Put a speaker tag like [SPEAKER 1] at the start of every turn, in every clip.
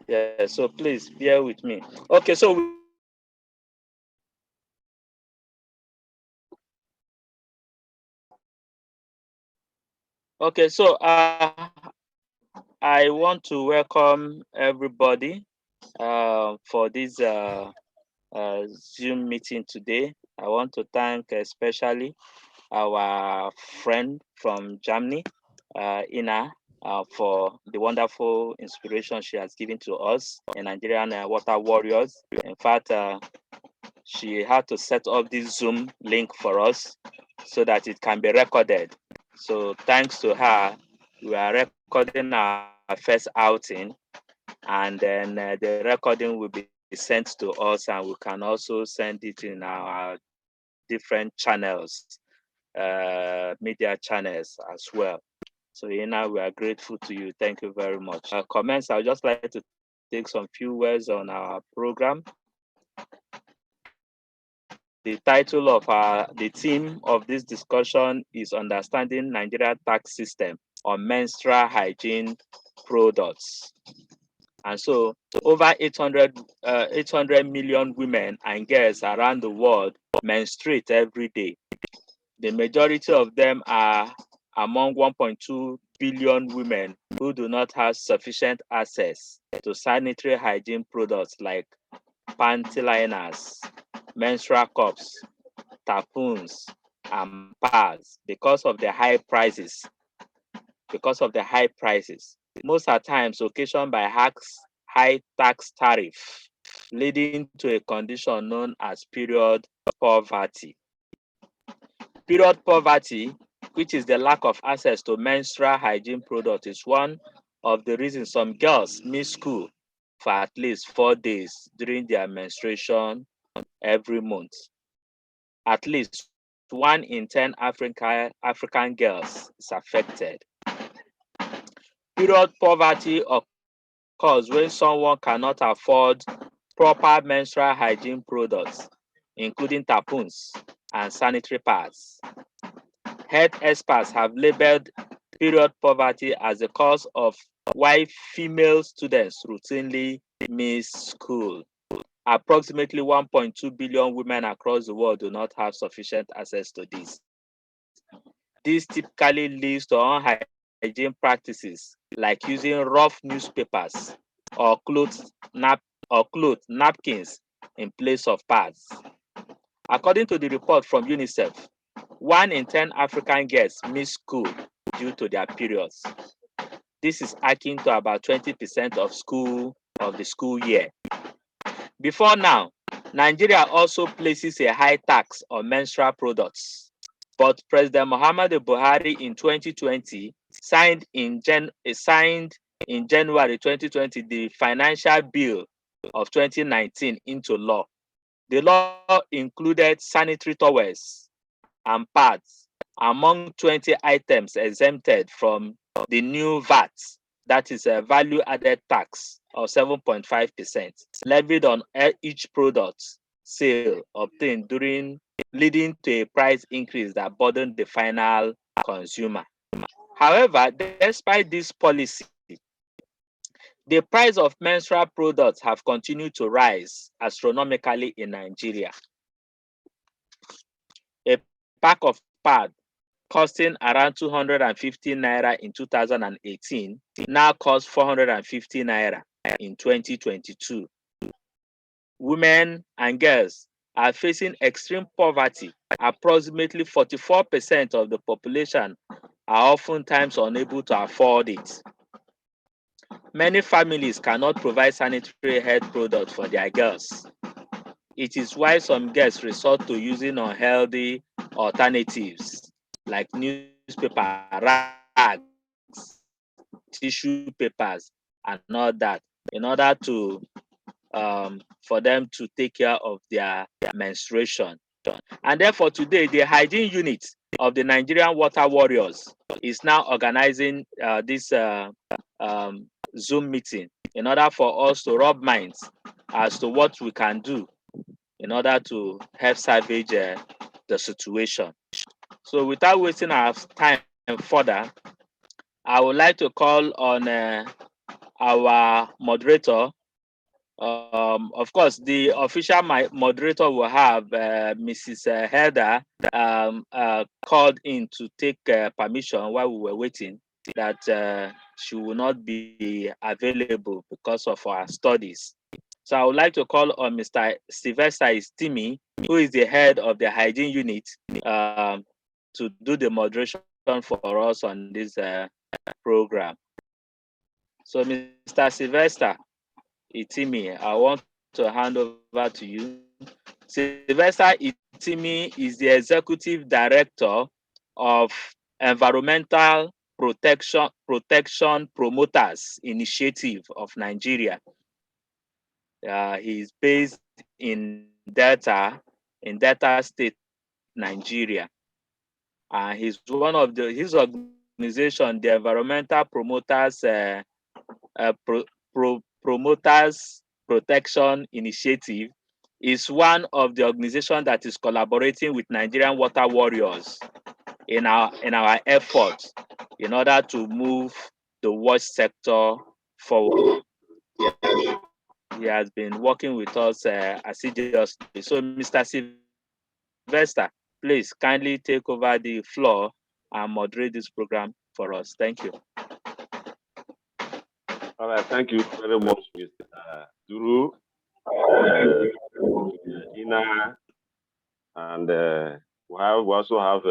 [SPEAKER 1] yeah, so please bear with me. Okay, so okay, so I want to welcome everybody for this Zoom meeting today. I want to thank especially our friend from Germany, Ina, for the wonderful inspiration she has given to us in Nigerian water warriors. In fact, she had to set up this Zoom link for us so that it can be recorded. So thanks to her, we are recording our first outing, and then the recording will be sent to us, and we can also send it in our different channels, media channels as well. So Ina, we are grateful to you. Thank you very much. Comments, I would just like to take some few words on our program. The title of the theme of this discussion is Understanding Nigeria Tax System on Menstrual Hygiene Products. And so over 800 million women and girls around the world menstruate every day. The majority of them are among 1.2 billion women who do not have sufficient access to sanitary hygiene products like panty liners, menstrual cups, tampons, and pads because of the high prices. Most are times occasioned by high tax tariff, leading to a condition known as period poverty. Period poverty, which is the lack of access to menstrual hygiene products, is one of the reasons some girls miss school for at least 4 days during their menstruation every month. At least 1 in 10 African girls is affected. Period poverty occurs when someone cannot afford proper menstrual hygiene products, including tampons and sanitary pads. Health experts have labeled period poverty as the cause of why female students routinely miss school. Approximately 1.2 billion women across the world do not have sufficient access to this. This typically leads to unhygiene practices like using rough newspapers or napkins in place of pads. According to the report from UNICEF, 1 in 10 African girls miss school due to their periods. This is akin to about 20% of the school year. Before now, Nigeria also places a high tax on menstrual products, but President Muhammadu Buhari in 2020 signed in January 2020 the Financial Bill of 2019 into law. The law included sanitary towels and pads among 20 items exempted from the new VAT, that is a value added tax of 7.5% levied on each product sale obtained during, leading to a price increase that burdened the final consumer. However, despite this policy, the price of menstrual products have continued to rise astronomically in Nigeria. A pack of pad costing around 250 naira in 2018 now costs 450 naira in 2022. Women and girls are facing extreme poverty. Approximately 44% of the population are oftentimes unable to afford it. Many families cannot provide sanitary health products for their girls. It is why some girls resort to using unhealthy alternatives like newspaper, rags, tissue papers, and all that in order to for them to take care of their menstruation. And therefore today, the hygiene unit of the Nigerian Water Warriors is now organizing this Zoom meeting in order for us to rub minds as to what we can do in order to help salvage the situation. So without wasting our time further, I would like to call on our moderator. Of course, the official moderator will have Mrs. Heather called in to take permission while we were waiting that she will not be available because of our studies. So I would like to call on Mr. Sylvester Istimi, who is the head of the hygiene unit, to do the moderation for us on this program. So Mr. Sylvester Itimi, I want to hand over to you. Sylvester Itimi is the Executive Director of Environmental Protection Promoters Initiative of Nigeria. He is based in Delta State, Nigeria. He's one of his organization, the Environmental Promoters Protection Initiative, is one of the organizations that is collaborating with Nigerian Water Warriors in our efforts in order to move the water sector forward. He has been working with us assiduously. So, Mr. Sylvester, please kindly take over the floor and moderate this program for us. Thank you.
[SPEAKER 2] All right, thank you very much, Mr. Duru, Ina, and we also have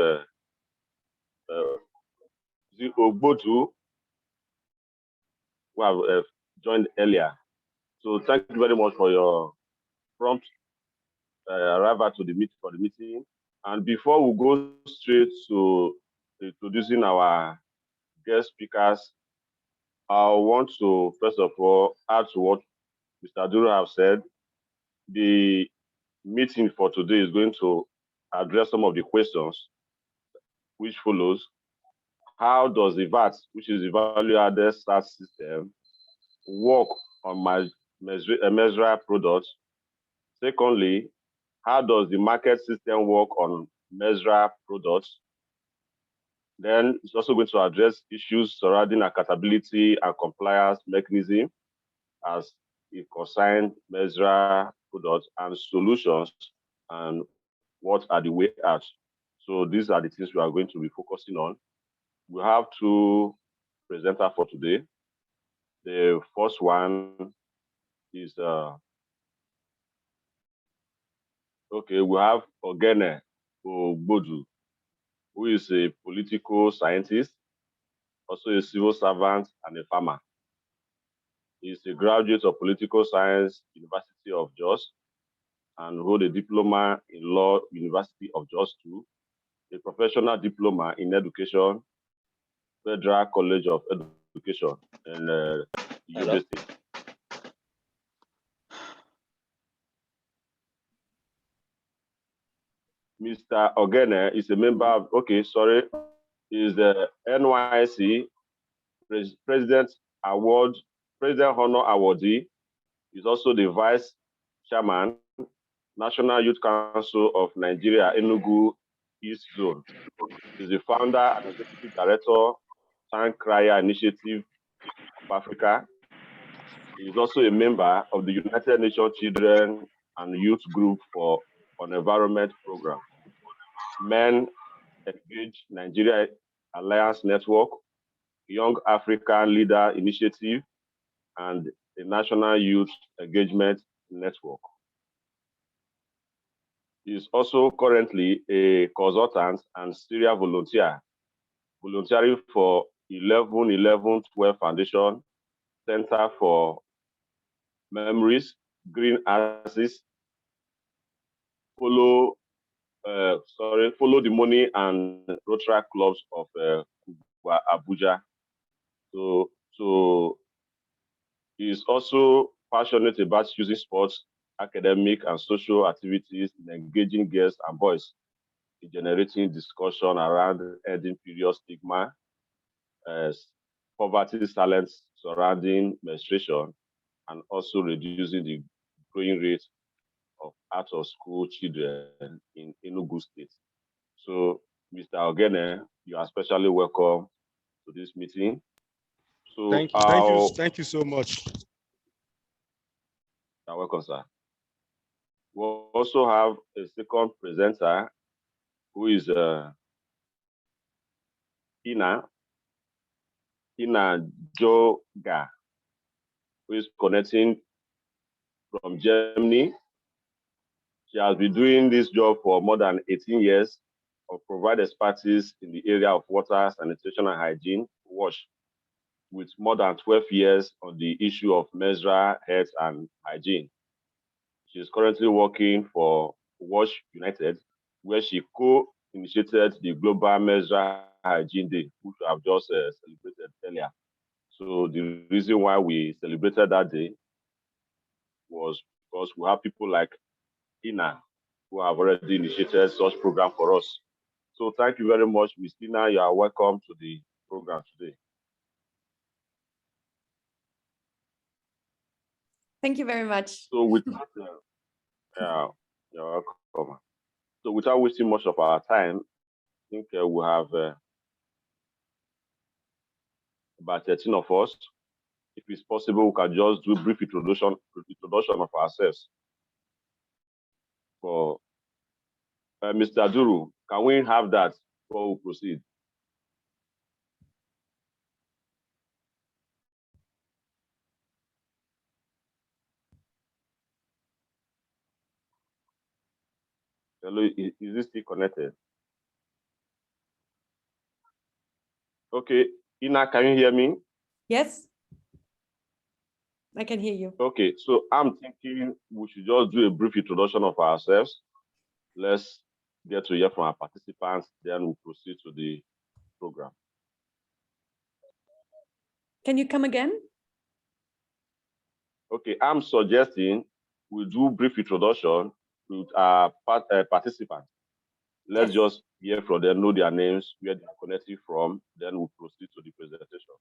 [SPEAKER 2] Ogbotu, who have joined earlier. So thank you very much for your prompt arrival to the meeting. And before we go straight to introducing our guest speakers, I want to first of all add to what Mr. Duru have said. The meeting for today is going to address some of the questions which follows. How does the VAT, which is the value-added tax system, work on Mesra products? Secondly, how does the market system work on Mesra products? Then it's also going to address issues surrounding accountability and compliance mechanism as it concerns Mesra products and solutions and what are the way out. So these are the things we are going to be focusing on. We have two presenters for today. The first one is we have Ogene Ogbodu, who is a political scientist, also a civil servant and a farmer. He's a graduate of Political Science, University of Jos, and hold a diploma in Law, University of Jos too, a professional diploma in education, Federal College of Education in Yobe State. Mr. Ogene is a member of, is the NYSC President Honor Awardee. He's also the Vice Chairman, National Youth Council of Nigeria, Enugu East Zone. He's the founder and executive director, Tank Raya Initiative of Africa. He's also a member of the United Nations Children and Youth Group on Environment Program, Men Engage Nigeria Alliance Network, Young African Leader Initiative, and the National Youth Engagement Network. He is also currently a consultant and serial volunteer, volunteering for 11-11-12 Foundation, Center for Memories, Green Axis, Follow the Money, and Rotary Clubs of Abuja. So he is also passionate about using sports, academic, and social activities in engaging girls and boys in generating discussion around ending period stigma, poverty silence surrounding menstruation, and also reducing the growing rate of out-of-school children in Enugu State. So, Mr. Ogene, you are especially welcome to this meeting. So
[SPEAKER 3] thank you so much.
[SPEAKER 2] You're welcome, sir. We also have a second presenter, who is Ina Joga, who is connecting from Germany. She has been doing this job for more than 18 years, of provide expertise in the area of water, sanitation, and hygiene, WASH, with more than 12 years on the issue of menstrual health and hygiene. She is currently working for WASH United, where she co-initiated the Global Menstrual Hygiene Day, which we have just celebrated earlier. So the reason why we celebrated that day was because we have people like Ina who have already initiated such program for us. So thank you very much, Ms. Ina. You are welcome to the program today.
[SPEAKER 4] Thank you very much.
[SPEAKER 2] So without, you're welcome. So without wasting much of our time, I think we have about 13 of us. If it's possible, we can just do a brief introduction of ourselves. For Mr. Duru, can we have that before we proceed? Hello, is this still connected? Okay, Ina, can you hear me?
[SPEAKER 4] Yes, I can hear you.
[SPEAKER 2] Okay, so I'm thinking we should just do a brief introduction of ourselves. Let's get to hear from our participants, then we'll proceed to the program.
[SPEAKER 4] Can you come again?
[SPEAKER 2] Okay, I'm suggesting we do brief introduction with our participants. Let's just hear from them, know their names, where they are connecting from, then we'll proceed to the presentation.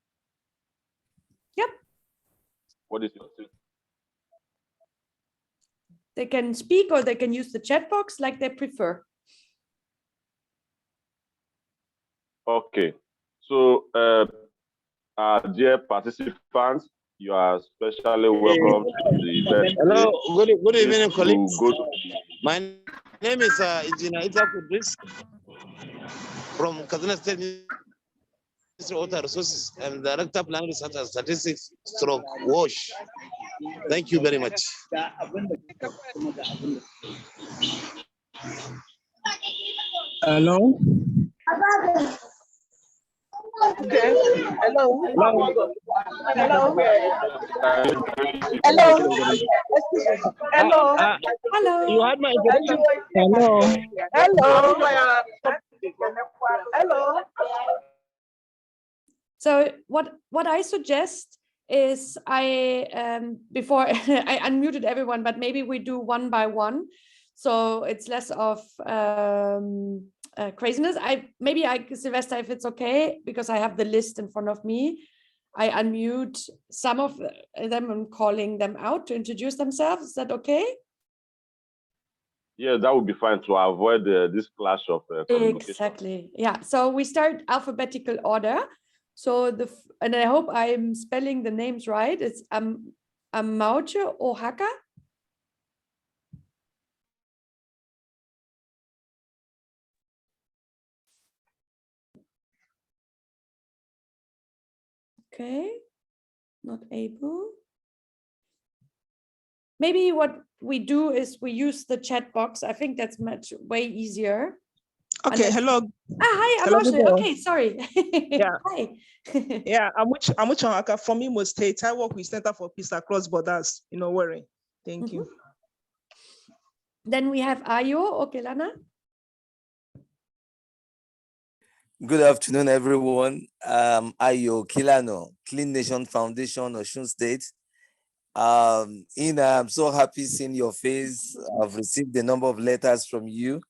[SPEAKER 4] Yep.
[SPEAKER 2] What is your take?
[SPEAKER 4] They can speak or they can use the chat box like they prefer.
[SPEAKER 2] Okay, so dear participants, you are especially welcome to the event.
[SPEAKER 5] Hello, good evening, colleagues.
[SPEAKER 2] To
[SPEAKER 5] My name is Engineer Ita Kudris from Kaduna State Ministry of Water Resources. I'm Director of Planning Research and Statistics / WASH. Thank you very much.
[SPEAKER 6] Hello.
[SPEAKER 7] Okay. Hello.
[SPEAKER 6] Hello.
[SPEAKER 7] Hello. Hello. Hello.
[SPEAKER 4] Hello.
[SPEAKER 6] You had my introduction. Hello.
[SPEAKER 7] Hello. Hello.
[SPEAKER 4] So what I suggest is before I unmuted everyone, but maybe we do one by one, so it's less of craziness. Sylvester, if it's okay, because I have the list in front of me, I unmute some of them and calling them out to introduce themselves. Is that okay?
[SPEAKER 2] yeah, that would be fine to avoid this clash of communication.
[SPEAKER 4] Exactly. Yeah. So we start alphabetical order. So and I hope I'm spelling the names right. It's Amauche Ohaka. Okay, not able. Maybe what we do is we use the chat box. I think that's way easier.
[SPEAKER 6] Okay, hello.
[SPEAKER 4] Hi,
[SPEAKER 6] Hello,
[SPEAKER 4] Amauche. Okay, sorry.
[SPEAKER 6] Yeah.
[SPEAKER 4] Hi.
[SPEAKER 6] Yeah, Amauche Ohaka from Imo State. I work with Center for Peace Across Borders in Owerri. Thank you.
[SPEAKER 4] Then we have Ayo Okelana.
[SPEAKER 8] Good afternoon, everyone. Ayo Kilano, Clean Nation Foundation, Osun State. Ina, I'm so happy seeing your face. I've received a number of letters from you,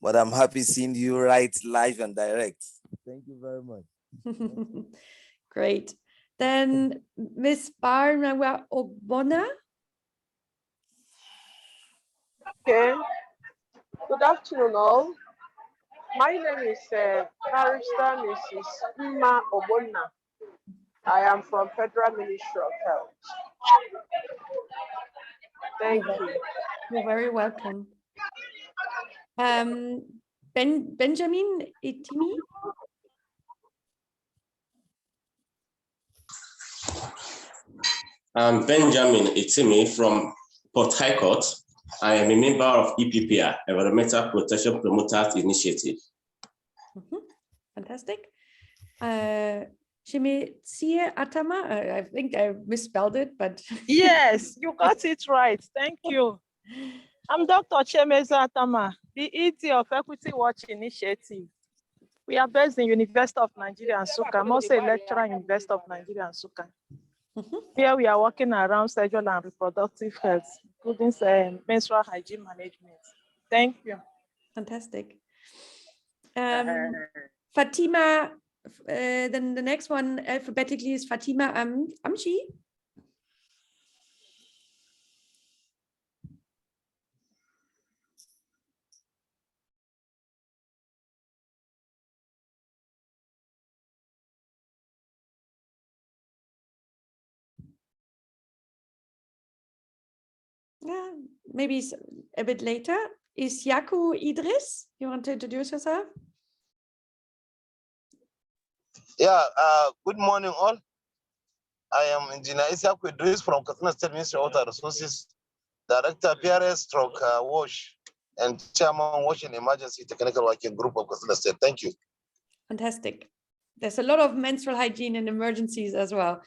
[SPEAKER 8] but I'm happy seeing you write live and direct. Thank you very much.
[SPEAKER 4] Great. Then Miss Barnawa Ogbonna.
[SPEAKER 7] Okay. Good afternoon, all. My name is Barrister Mrs. Mma Obonna. I am from Federal Ministry of Health. Thank you.
[SPEAKER 4] You're very welcome. Benjamin Itimi.
[SPEAKER 9] I'm Benjamin Itimi from Port Harcourt. I am a member of EPPI, Environmental Protection Promoters Initiative.
[SPEAKER 4] Fantastic. Shimizie Atama, I think I misspelled it, but
[SPEAKER 6] Yes, you got it right. Thank you. I'm Dr. Chimezie Atama, the ED of Equity Watch Initiative. We are based in University of Nigeria, Nsukka. I'm also a lecturer in University of Nigeria, Nsukka. Here we are working around sexual and reproductive health, including menstrual hygiene management. Thank you.
[SPEAKER 4] fantastic. Fatima, then the next one alphabetically is Fatima Amshi. Yeah, maybe a bit later. Is Yaku Idris? You want to introduce yourself?
[SPEAKER 5] Yeah, good morning all. I am Engineer Isyaku Idris from Katsina State Ministry of Water Resources, Director PRS stroke WASH, and Chairman WASH and Emergency Technical Working Group of Katsina State. Thank you.
[SPEAKER 4] Fantastic. There's a lot of menstrual hygiene and emergencies as well.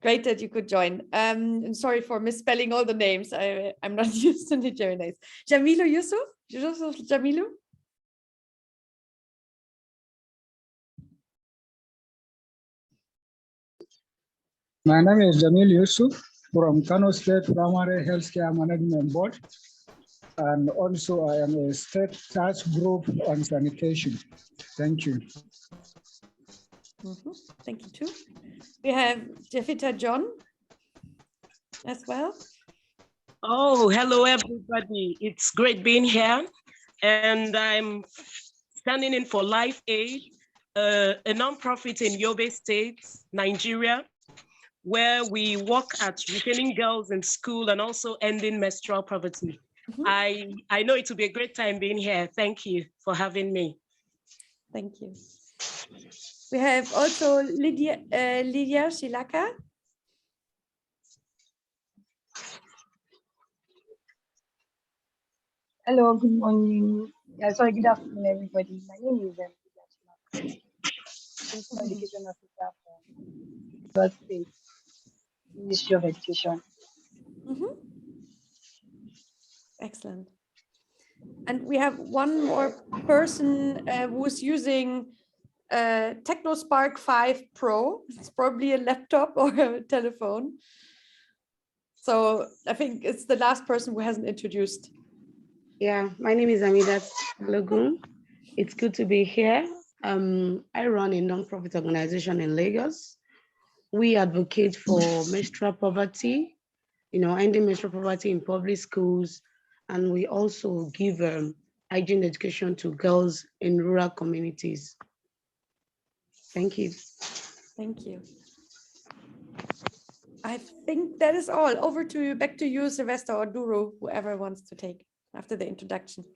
[SPEAKER 4] Great that you could join. I'm sorry for misspelling all the names. I'm not used to Nigerian names. Jamilu Yusuf? Yusuf Jamilu?
[SPEAKER 10] My name is Jamil Yusuf from Kano State Primary Healthcare Management Board. And also I am a state task group on sanitation. Thank you.
[SPEAKER 4] Thank you too. We have Jeffita John as well.
[SPEAKER 11] Oh, hello everybody. It's great being here. And I'm standing in for Life Aid, a nonprofit in Yobe State, Nigeria, where we work at retaining girls in school and also ending menstrual poverty. I know it will be a great time being here. Thank you for having me.
[SPEAKER 4] Thank you. We have also Lydia Shilaka.
[SPEAKER 12] Hello, good morning. Yeah, sorry, good afternoon, everybody. My name is Lydia Shilaka, Education Officer from God State Ministry of Education.
[SPEAKER 4] Excellent. And we have one more person who's using TechnoSpark 5 Pro. It's probably a laptop or a telephone. So I think it's the last person who hasn't introduced.
[SPEAKER 13] Yeah, my name is Amidat Logun. It's good to be here. I run a non-profit organization in Lagos. We advocate for menstrual poverty, ending menstrual poverty in public schools. And we also give hygiene education to girls in rural communities. Thank you.
[SPEAKER 4] Thank you. I think that is all. Over to you, back to you, Sylvester or Duru, whoever wants to take after the introduction.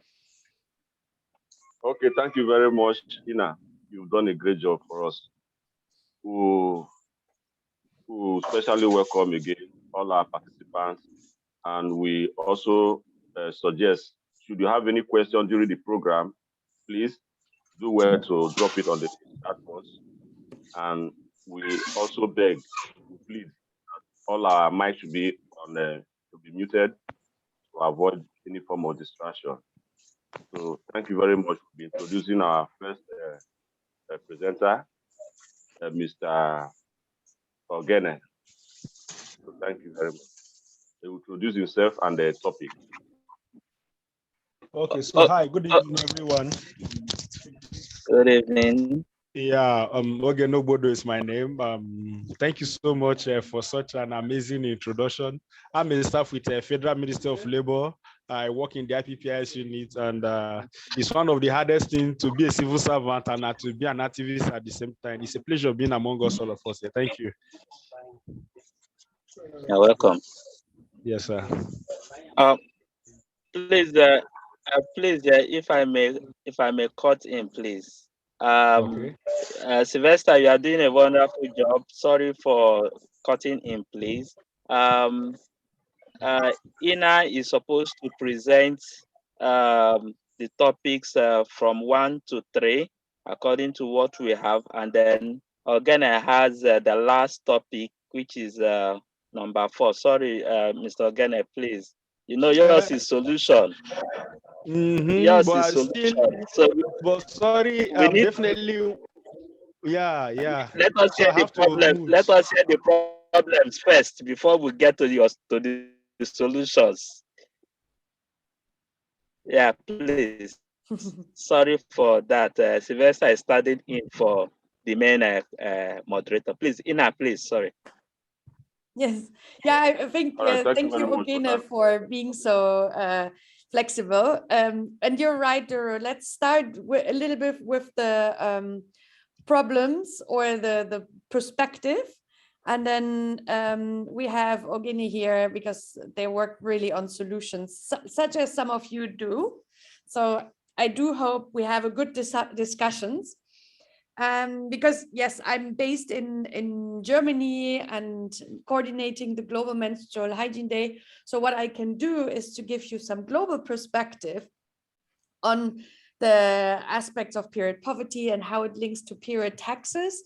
[SPEAKER 2] Okay, thank you very much, Ina. You've done a great job for us. We especially welcome again all our participants, and we also suggest, should you have any question during the program, please do well to drop it on the chat box. And we also beg, please, all our mics should be on to be muted to avoid any form of distraction. So thank you very much for introducing our first presenter, Mr. Ogene. So thank you very much. He will introduce himself and the topic.
[SPEAKER 3] Okay, so hi, good evening, everyone.
[SPEAKER 1] Good evening.
[SPEAKER 3] Yeah, Oge Nobodo is my name. Thank you so much for such an amazing introduction. I'm a staff with the Federal Ministry of Labor. I work in the IPPIS unit, and it's one of the hardest things to be a civil servant and to be an activist at the same time. It's a pleasure being among us, all of us. Thank you.
[SPEAKER 1] You're welcome.
[SPEAKER 3] Yes, sir.
[SPEAKER 1] Please, if I may cut in, please.
[SPEAKER 3] Okay.
[SPEAKER 1] Sylvester, you are doing a wonderful job. Sorry for cutting in, please. Ina is supposed to present the topics from 1 to 3, according to what we have, and then Ogene has the last topic, which is number 4. Sorry, Mr. Ogene, please. You know, yours is solution. Yours is solution.
[SPEAKER 3] But sorry,
[SPEAKER 1] we need
[SPEAKER 3] definitely. Yeah.
[SPEAKER 1] Let us hear the problem. Let us hear the problems first before we get to the solutions. Yeah, please. Sorry for that. Sylvester is standing in for the main moderator. Please, Ina, please. Sorry.
[SPEAKER 4] Yes. Yeah, I think thank you, Ogene, for being so flexible. And you're right, Duru. Let's start a little bit with the problems or the perspective. And then we have Ogene here because they work really on solutions, such as some of you do. So I do hope we have a good discussions. Because yes, I'm based in Germany and coordinating the Global Menstrual Hygiene Day. So what I can do is to give you some global perspective on the aspects of period poverty and how it links to period taxes.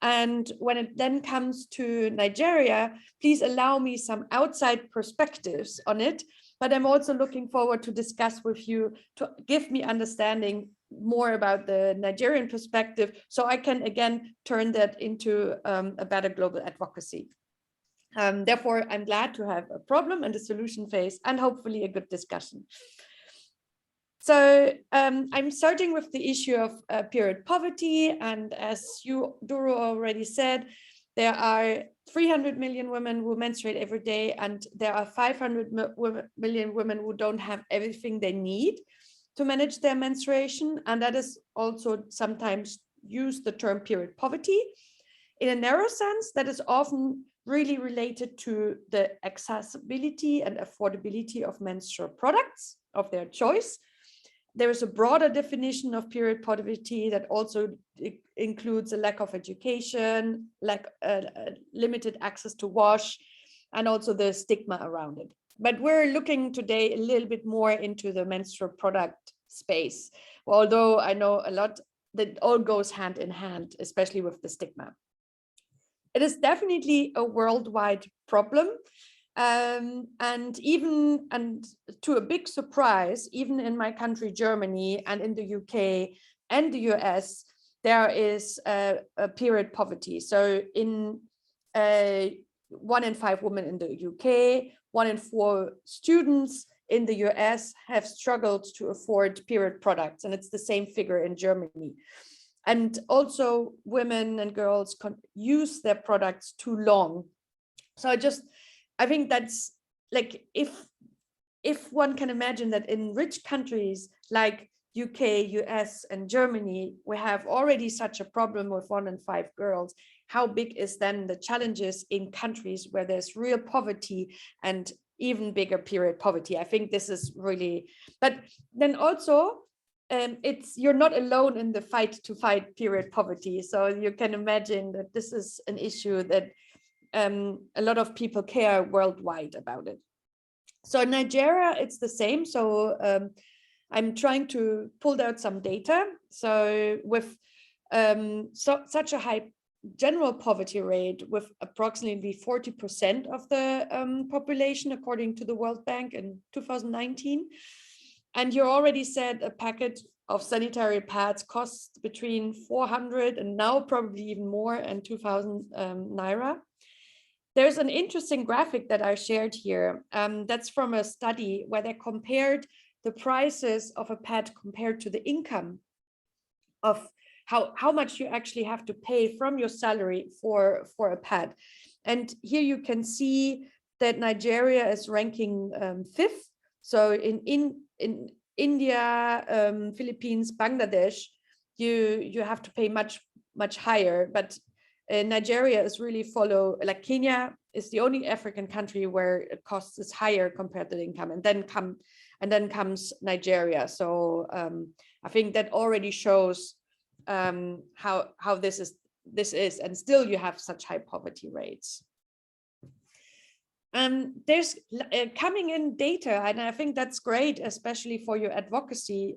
[SPEAKER 4] And when it then comes to Nigeria, please allow me some outside perspectives on it. But I'm also looking forward to discuss with you to give me understanding more about the Nigerian perspective, so I can again turn that into a better global advocacy. Therefore, I'm glad to have a problem and a solution phase and hopefully a good discussion. So I'm starting with the issue of period poverty. And as you, Duru, already said, there are 300 million women who menstruate every day, and there are 500 million women who don't have everything they need to manage their menstruation. And that is also sometimes used the term period poverty. In a narrow sense, that is often really related to the accessibility and affordability of menstrual products of their choice. There is a broader definition of period poverty that also includes a lack of education, limited access to wash, and also the stigma around it. But we're looking today a little bit more into the menstrual product space, although I know a lot that all goes hand in hand, especially with the stigma. It is definitely a worldwide problem. And to a big surprise, even in my country, Germany, and in the UK and the US, there is a period poverty. So in 1 in 5 women in the UK, 1 in 4 students in the US have struggled to afford period products. And it's the same figure in Germany. And also women and girls use their products too long. So I think that's like, if one can imagine that in rich countries like UK, US, and Germany, we have already such a problem with 1 in 5 girls, how big is then the challenges in countries where there's real poverty and even bigger period poverty? I think this is really, but then also, you're not alone in the fight to fight period poverty. So you can imagine that this is an issue that a lot of people care worldwide about it. So in Nigeria, it's the same. So I'm trying to pull out some data. So with such a high general poverty rate, with approximately 40% of the population, according to the World Bank in 2019. And you already said a packet of sanitary pads costs between 400 and now probably even more and 2,000 naira. There's an interesting graphic that I shared here. That's from a study where they compared the prices of a pad compared to the income of how much you actually have to pay from your salary for a pad. And here you can see that Nigeria is ranking 5th. So in India, Philippines, Bangladesh, you have to pay much higher, but Nigeria is really like Kenya is the only African country where it costs is higher compared to the income, and then comes Nigeria. So I think that already shows how this is, and still you have such high poverty rates. There's coming in data, and I think that's great, especially for your advocacy,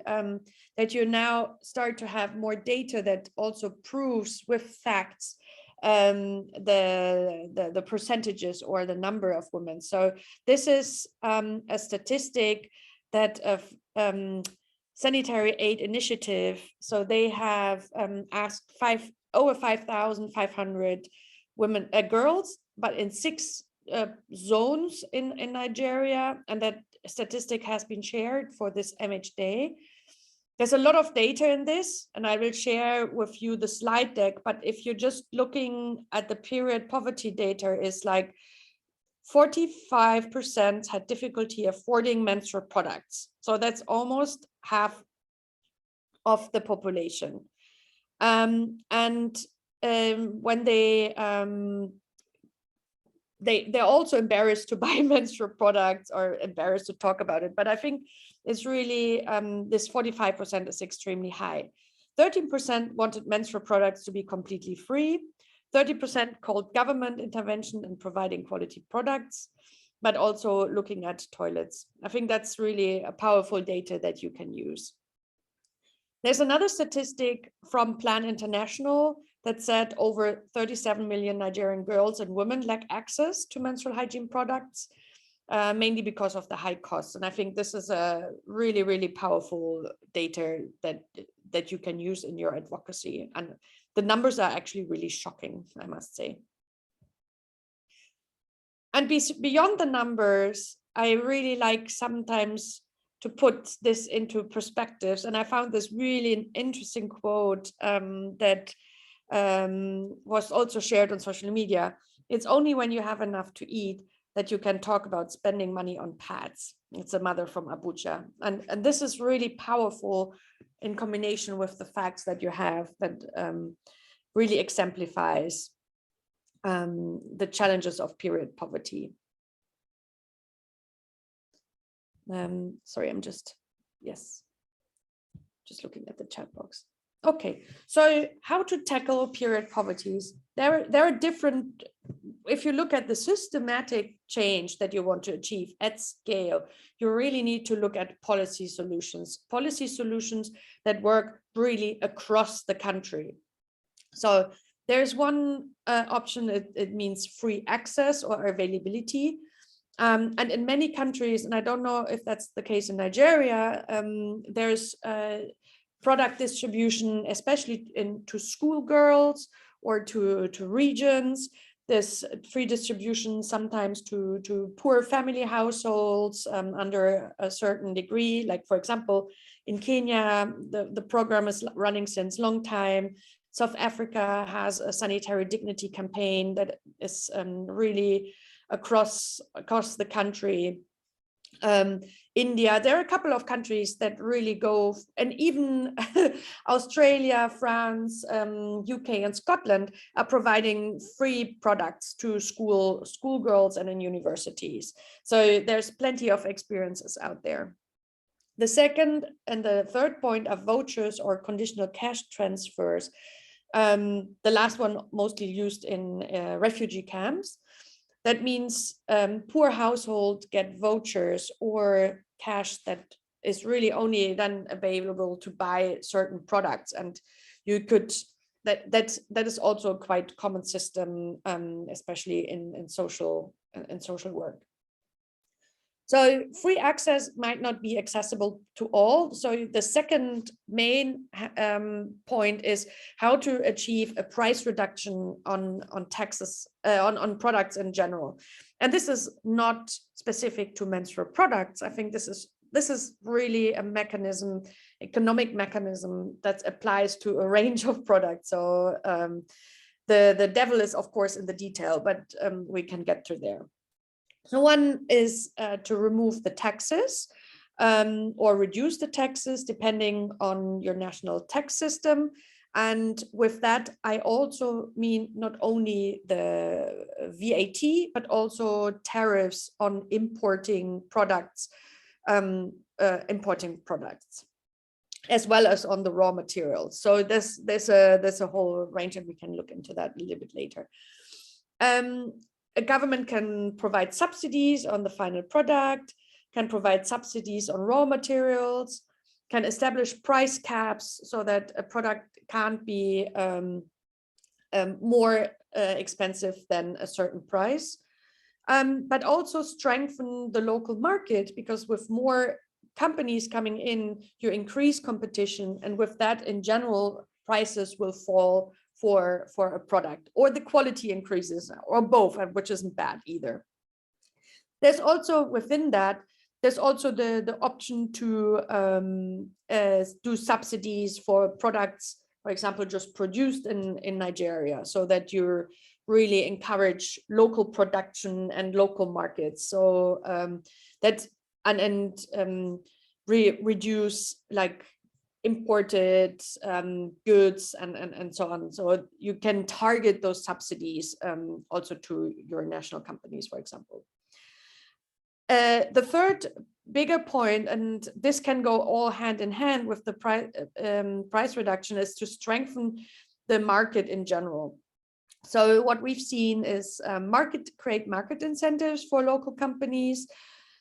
[SPEAKER 4] that you now start to have more data that also proves with facts the percentages or the number of women. So this is a statistic that of Sanitary Aid Initiative. So they have asked over 5,500 women, girls, but in 6 zones in Nigeria, and that statistic has been shared for this MHD. There's a lot of data in this, and I will share with you the slide deck, but if you're just looking at the period poverty data, is like 45% had difficulty affording menstrual products. So that's almost half of the population. And when they're also embarrassed to buy menstrual products or embarrassed to talk about it. But I think it's really, this 45% is extremely high. 13% wanted menstrual products to be completely free. 30% called government intervention in providing quality products, but also looking at toilets. I think that's really a powerful data that you can use. There's another statistic from Plan International that said over 37 million Nigerian girls and women lack access to menstrual hygiene products, mainly because of the high costs. And I think this is a really, really powerful data that you can use in your advocacy. And the numbers are actually really shocking, I must say. And beyond the numbers, I really like sometimes to put this into perspectives. And I found this really interesting quote that was also shared on social media. It's only when you have enough to eat that you can talk about spending money on pads. It's a mother from Abuja. And this is really powerful in combination with the facts that you have that really exemplifies the challenges of period poverty. Sorry, I'm just looking at the chat box. Okay, so how to tackle period poverties? There are different, if you look at the systematic change that you want to achieve at scale, you really need to look at policy solutions that work really across the country. So there's one option, it means free access or availability. And in many countries, and I don't know if that's the case in Nigeria, there's product distribution, especially to schoolgirls or to regions. There's free distribution sometimes to poor family households under a certain degree. Like, for example, in Kenya, the program is running since long time. South Africa has a sanitary dignity campaign that is really across the country. India, there are a couple of countries that really go, and even Australia, France, UK, and Scotland are providing free products to schoolgirls and in universities. So there's plenty of experiences out there. The second and the third point are vouchers or conditional cash transfers. The last one mostly used in refugee camps. That means poor households get vouchers or cash that is really only then available to buy certain products. And you could, that is also a quite common system, especially in social work. So free access might not be accessible to all. So the second main point is how to achieve a price reduction on taxes, on products in general. And this is not specific to menstrual products. I think this is this is really a mechanism, economic mechanism that applies to a range of products. So the devil is of course in the detail, but we can get to there. So one is to remove the taxes or reduce the taxes depending on your national tax system. And with that, I also mean not only the VAT, but also tariffs on importing products, as well as on the raw materials. So there's a whole range, and we can look into that a little bit later. A government can provide subsidies on the final product, can provide subsidies on raw materials, can establish price caps so that a product can't be more expensive than a certain price, but also strengthen the local market, because with more companies coming in, you increase competition, and with that, in general, prices will fall for a product, or the quality increases, or both, which isn't bad either. There's also within that, there's also the option to do subsidies for products, for example, just produced in Nigeria, so that you really encourage local production and local markets. So that reduce like imported goods and so on. So you can target those subsidies also to your national companies, for example. The third bigger point, and this can go all hand in hand with the price reduction, is to strengthen the market in general. So what we've seen is create market incentives for local companies.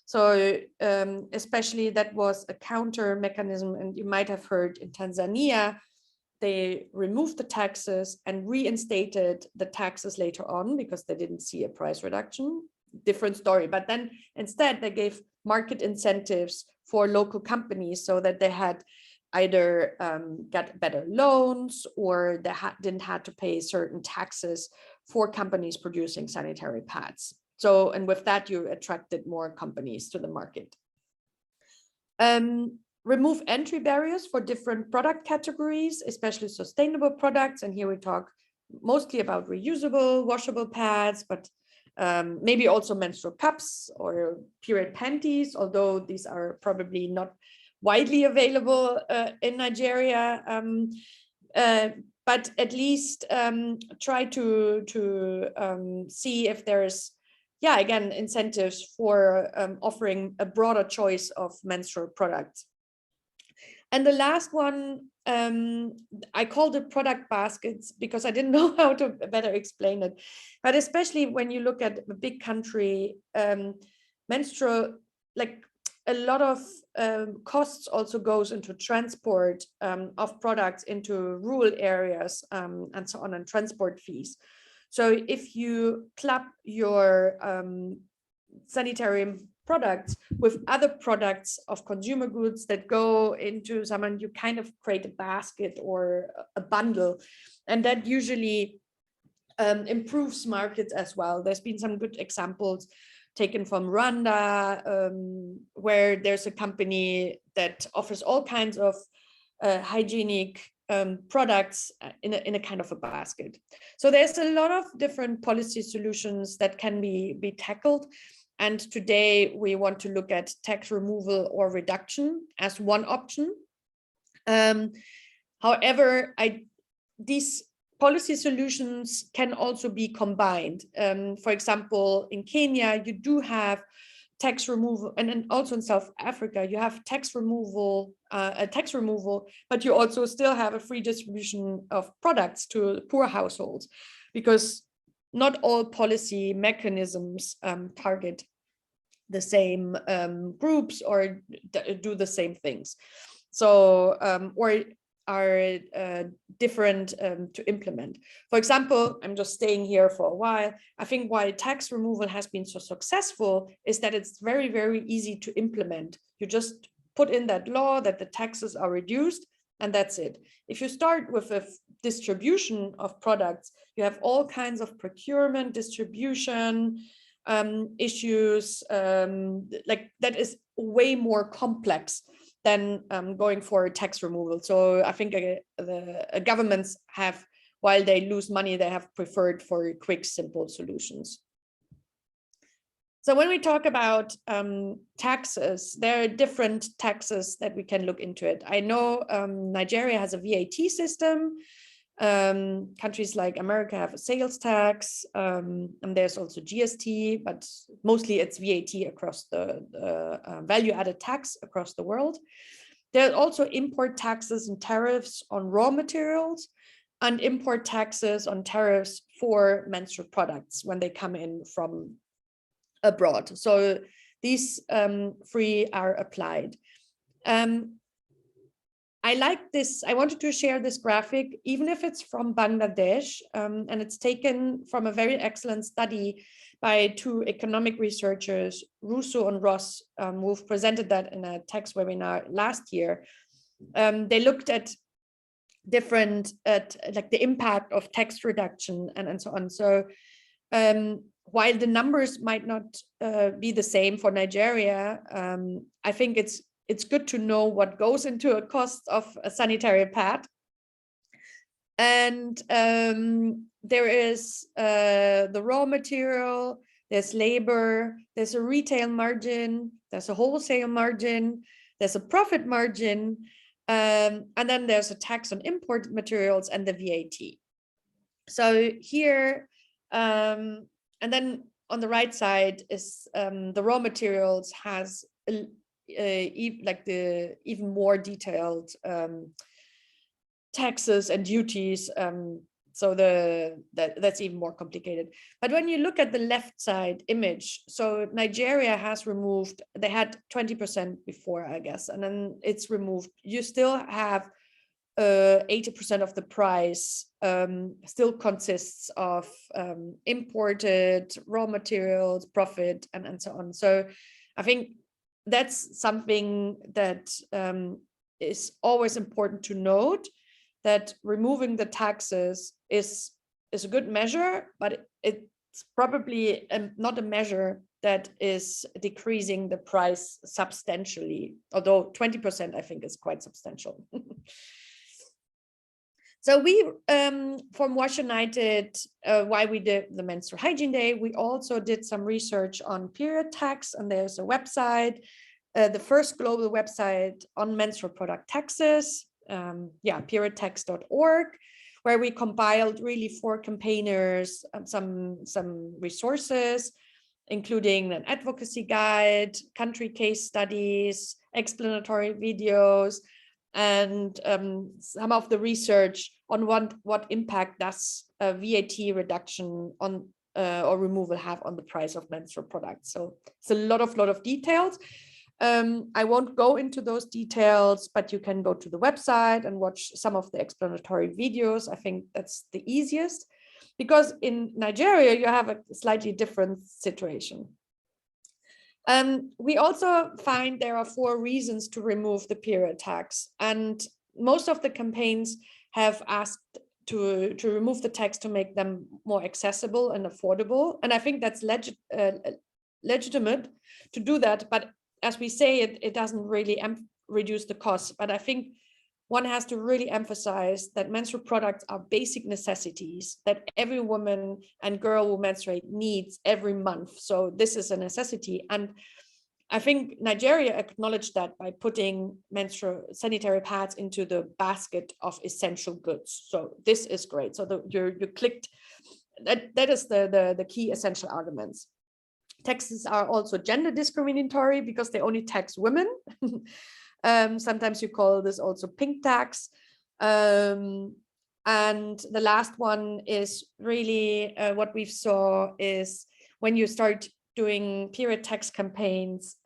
[SPEAKER 4] So especially that was a counter mechanism, and you might have heard in Tanzania, they removed the taxes and reinstated the taxes later on because they didn't see a price reduction. Different story, but then instead they gave market incentives for local companies so that they had either got better loans, or they didn't have to pay certain taxes for companies producing sanitary pads. So, and with that, you attracted more companies to the market. Remove entry barriers for different product categories, especially sustainable products. And here we talk mostly about reusable, washable pads, but maybe also menstrual cups or period panties, although these are probably not widely available in Nigeria. But at least try to see if there's, again, incentives for offering a broader choice of menstrual products. And the last one, I called it product baskets because I didn't know how to better explain it. But especially when you look at a big country, menstrual, like a lot of costs also goes into transport of products into rural areas and so on, and transport fees. So if you club your sanitary products with other products of consumer goods that go into someone, you kind of create a basket or a bundle, and that usually improves markets as well. There's been some good examples taken from Rwanda, where there's a company that offers all kinds of hygienic products in a kind of a basket. So there's a lot of different policy solutions that can be tackled. And today we want to look at tax removal or reduction as one option. However, these policy solutions can also be combined. For example, in Kenya, you do have tax removal, and also in South Africa, you have tax removal, but you also still have a free distribution of products to poor households, because not all policy mechanisms target the same groups or do the same things. So, or are different to implement. For example, I'm just staying here for a while. I think why tax removal has been so successful is that it's very, very easy to implement. You just put in that law that the taxes are reduced, and that's it. If you start with a distribution of products, you have all kinds of procurement, distribution, issues, like that is way more complex than going for tax removal. So I think the governments have, while they lose money, they have preferred for quick, simple solutions. So when we talk about taxes, there are different taxes that we can look into it. I know Nigeria has a VAT system. Countries like America have a sales tax, and there's also GST, but mostly it's VAT across the value-added tax across the world. There are also import taxes and tariffs on raw materials, and import taxes on tariffs for menstrual products when they come in from abroad. So these three are applied. I like this. I wanted to share this graphic, even if it's from Bangladesh, and it's taken from a very excellent study by two economic researchers, Russo and Ross, who've presented that in a tax webinar last year. They looked at like the impact of tax reduction and so on. So while the numbers might not be the same for Nigeria, I think it's good to know what goes into a cost of a sanitary pad. And there is the raw material, there's labor, there's a retail margin, there's a wholesale margin, there's a profit margin, and then there's a tax on imported materials and the VAT. So here, and then on the right side is the raw materials has like the even more detailed taxes and duties. So that's even more complicated. But when you look at the left side image, so Nigeria has removed, they had 20% before, I guess, and then it's removed. You still have 80% of the price still consists of imported raw materials, profit, and so on. So I think that's something that is always important to note, that removing the taxes is a good measure, but it's probably not a measure that is decreasing the price substantially, although 20% I think is quite substantial. So we, from Wash United, why we did the Menstrual Hygiene Day, we also did some research on period tax, and there's a website, the first global website on menstrual product taxes, periodtax.org, where we compiled really 4 campaigners, some resources, including an advocacy guide, country case studies, explanatory videos, and some of the research on what impact does VAT reduction on or removal have on the price of menstrual products. So it's a lot of details. I won't go into those details, but you can go to the website and watch some of the explanatory videos. I think that's the easiest, because in Nigeria, you have a slightly different situation. We also find there are 4 reasons to remove the period tax, and most of the campaigns have asked to remove the tax to make them more accessible and affordable. And I think that's legitimate to do that, but as we say, it doesn't really reduce the costs. But I think one has to really emphasize that menstrual products are basic necessities that every woman and girl who menstruate needs every month. So this is a necessity. And I think Nigeria acknowledged that by putting menstrual sanitary pads into the basket of essential goods. So this is great. So you clicked, that is the key essential arguments. Taxes are also gender discriminatory because they only tax women. Sometimes you call this also pink tax. And the last one is really what we saw is when you start doing period tax campaigns,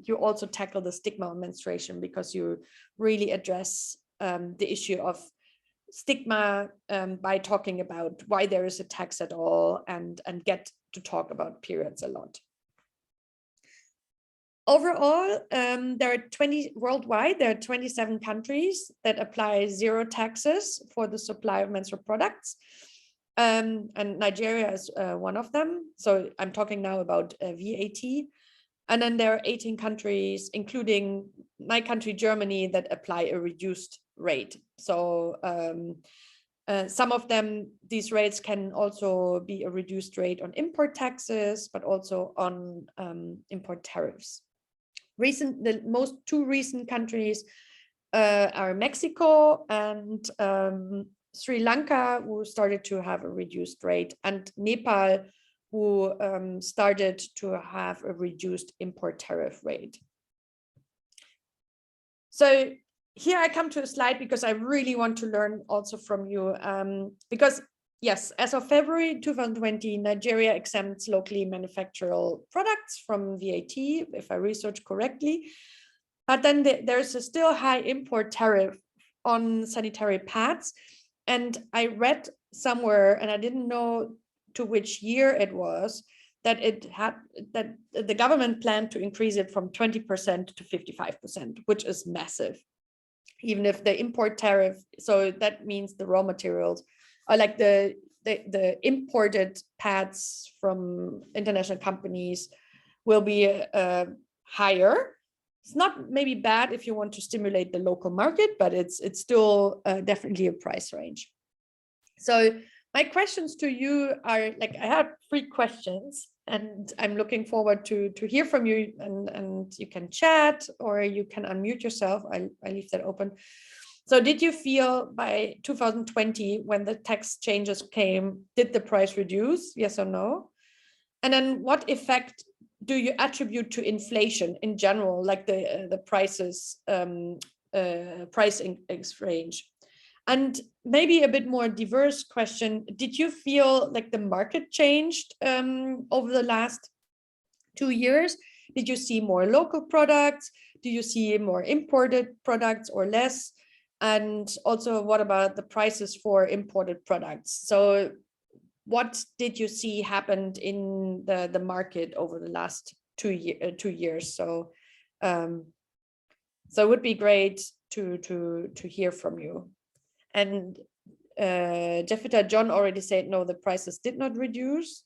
[SPEAKER 4] you also tackle the stigma on menstruation, because you really address the issue of stigma by talking about why there is a tax at all, and get to talk about periods a lot. Overall, there are worldwide, there are 27 countries that apply 0 taxes for the supply of menstrual products. And Nigeria is one of them. So I'm talking now about VAT. And then there are 18 countries, including my country, Germany, that apply a reduced rate. So some of them, these rates can also be a reduced rate on import taxes, but also on import tariffs. The most two recent countries are Mexico and Sri Lanka, who started to have a reduced rate, and Nepal, who started to have a reduced import tariff rate. So here I come to a slide because I really want to learn also from you, because yes, as of February 2020, Nigeria exempts locally manufactured products from VAT, if I research correctly. But then there's a still high import tariff on sanitary pads. And I read somewhere, and I didn't know to which year it was, that the government planned to increase it from 20% to 55%, which is massive. Even if the import tariff, so that means the raw materials, or like the imported pads from international companies will be higher. It's not maybe bad if you want to stimulate the local market, but it's still definitely a price range. So my questions to you are, like, I have 3 questions, and I'm looking forward to hear from you, and you can chat or you can unmute yourself. I leave that open. So did you feel by 2020, when the tax changes came, did the price reduce? Yes or no? And then what effect do you attribute to inflation in general, like the prices, price index range? And maybe a bit more diverse question, did you feel like the market changed over the last 2 years? Did you see more local products? Do you see more imported products or less? And also, what about the prices for imported products? So what did you see happened in the market over the last 2 years? So so it would be great to hear from you. And Jeffita, John already said no, the prices did not reduce.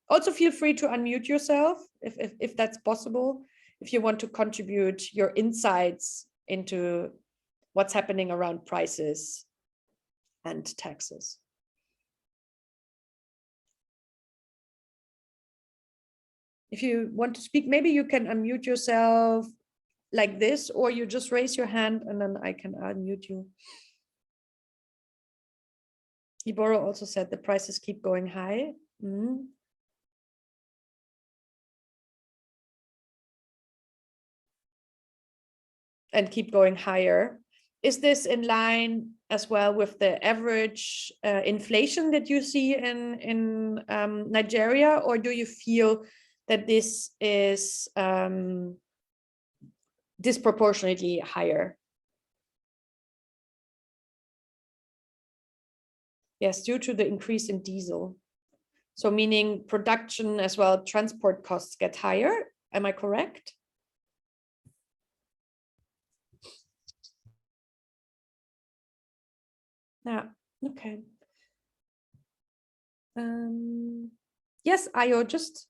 [SPEAKER 4] Also feel free to unmute yourself if that's possible, if you want to contribute your insights into what's happening around prices and taxes. If you want to speak, maybe you can unmute yourself like this, or you just raise your hand and then I can unmute you. Iboro also said the prices keep going high. And keep going higher. Is this in line as well with the average inflation that you see in Nigeria, or do you feel that this is disproportionately higher? Yes, due to the increase in diesel. So meaning production as well, transport costs get higher. Am I correct? Yeah, okay. Yes, Ayo, just,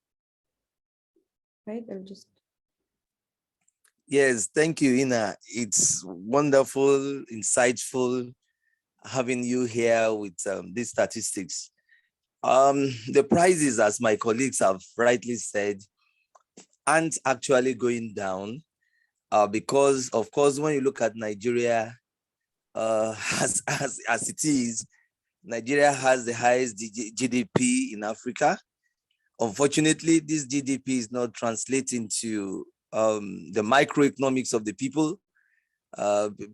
[SPEAKER 4] right, I'll just.
[SPEAKER 8] Yes, thank you, Ina. It's wonderful, insightful having you here with these statistics. The prices, as my colleagues have rightly said, aren't actually going down because, of course, when you look at Nigeria, as it is, Nigeria has the highest GDP in Africa. Unfortunately, this GDP is not translating to the microeconomics of the people.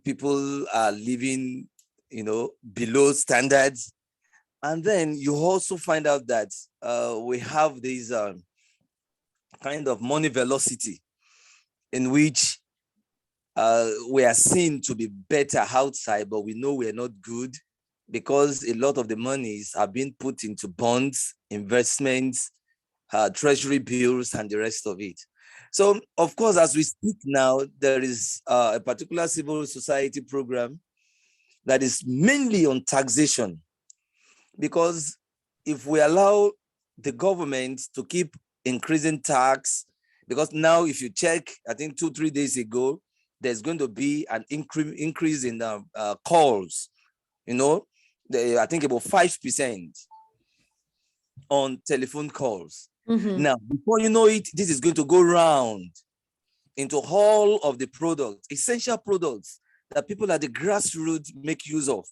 [SPEAKER 8] People are living, below standards. And then you also find out that we have this kind of money velocity in which we are seen to be better outside, but we know we're not good because a lot of the monies are being put into bonds, investments, treasury bills, and the rest of it. So, of course, as we speak now, there is a particular civil society program that is mainly on taxation, because if we allow the government to keep increasing tax, because now if you check, I think 2-3 days ago, there's going to be an increase in calls, you know, I think about 5% on telephone calls. Now, before you know it, this is going to go round into all of the products, essential products that people at the grassroots make use of.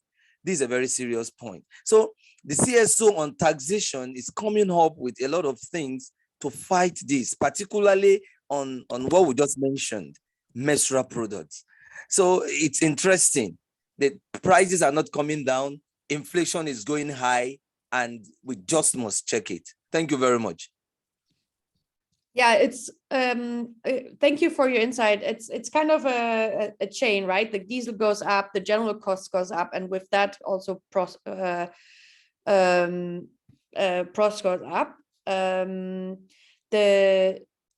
[SPEAKER 8] This is a very serious point. So the CSO on taxation is coming up with a lot of things to fight this, particularly on what we just mentioned, menstrual products. So it's interesting that prices are not coming down, inflation is going high, and we just must check it. Thank you very much.
[SPEAKER 4] Yeah, it's thank you for your insight. It's kind of a chain, right? The diesel goes up, the general cost goes up, and with that also pros goes up.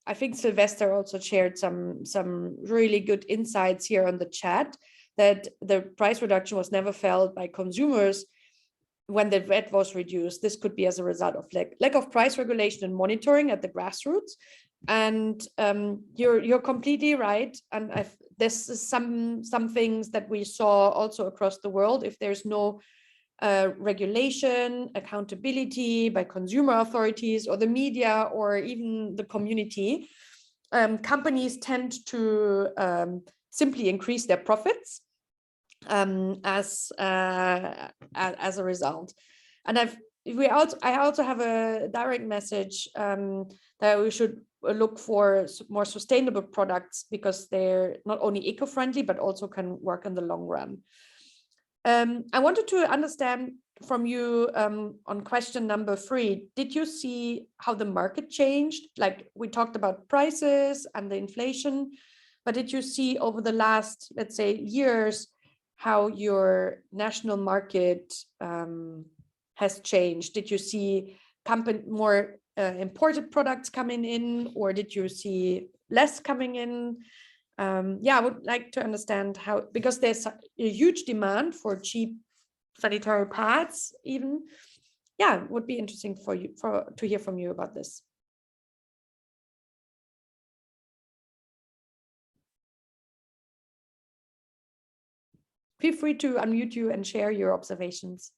[SPEAKER 4] I think Sylvester also shared some really good insights here on the chat, that the price reduction was never felt by consumers when the VAT was reduced. This could be as a result of lack of price regulation and monitoring at the grassroots. And you're completely right. And this is some things that we saw also across the world. If there's no regulation, accountability by consumer authorities or the media or even the community, companies tend to simply increase their profits as a result. And I also have a direct message that we should look for more sustainable products, because they're not only eco-friendly but also can work in the long run. I wanted to understand from you on question number 3, did you see how the market changed? Like, we talked about prices and the inflation, but did you see over the last, let's say, years, how your national market has changed? Did you see more imported products coming in, or did you see less coming in? Yeah, I would like to understand how, because there's a huge demand for cheap sanitary pads even. Yeah, it would be interesting for you to hear from you about this. Feel free to unmute you and share your observations.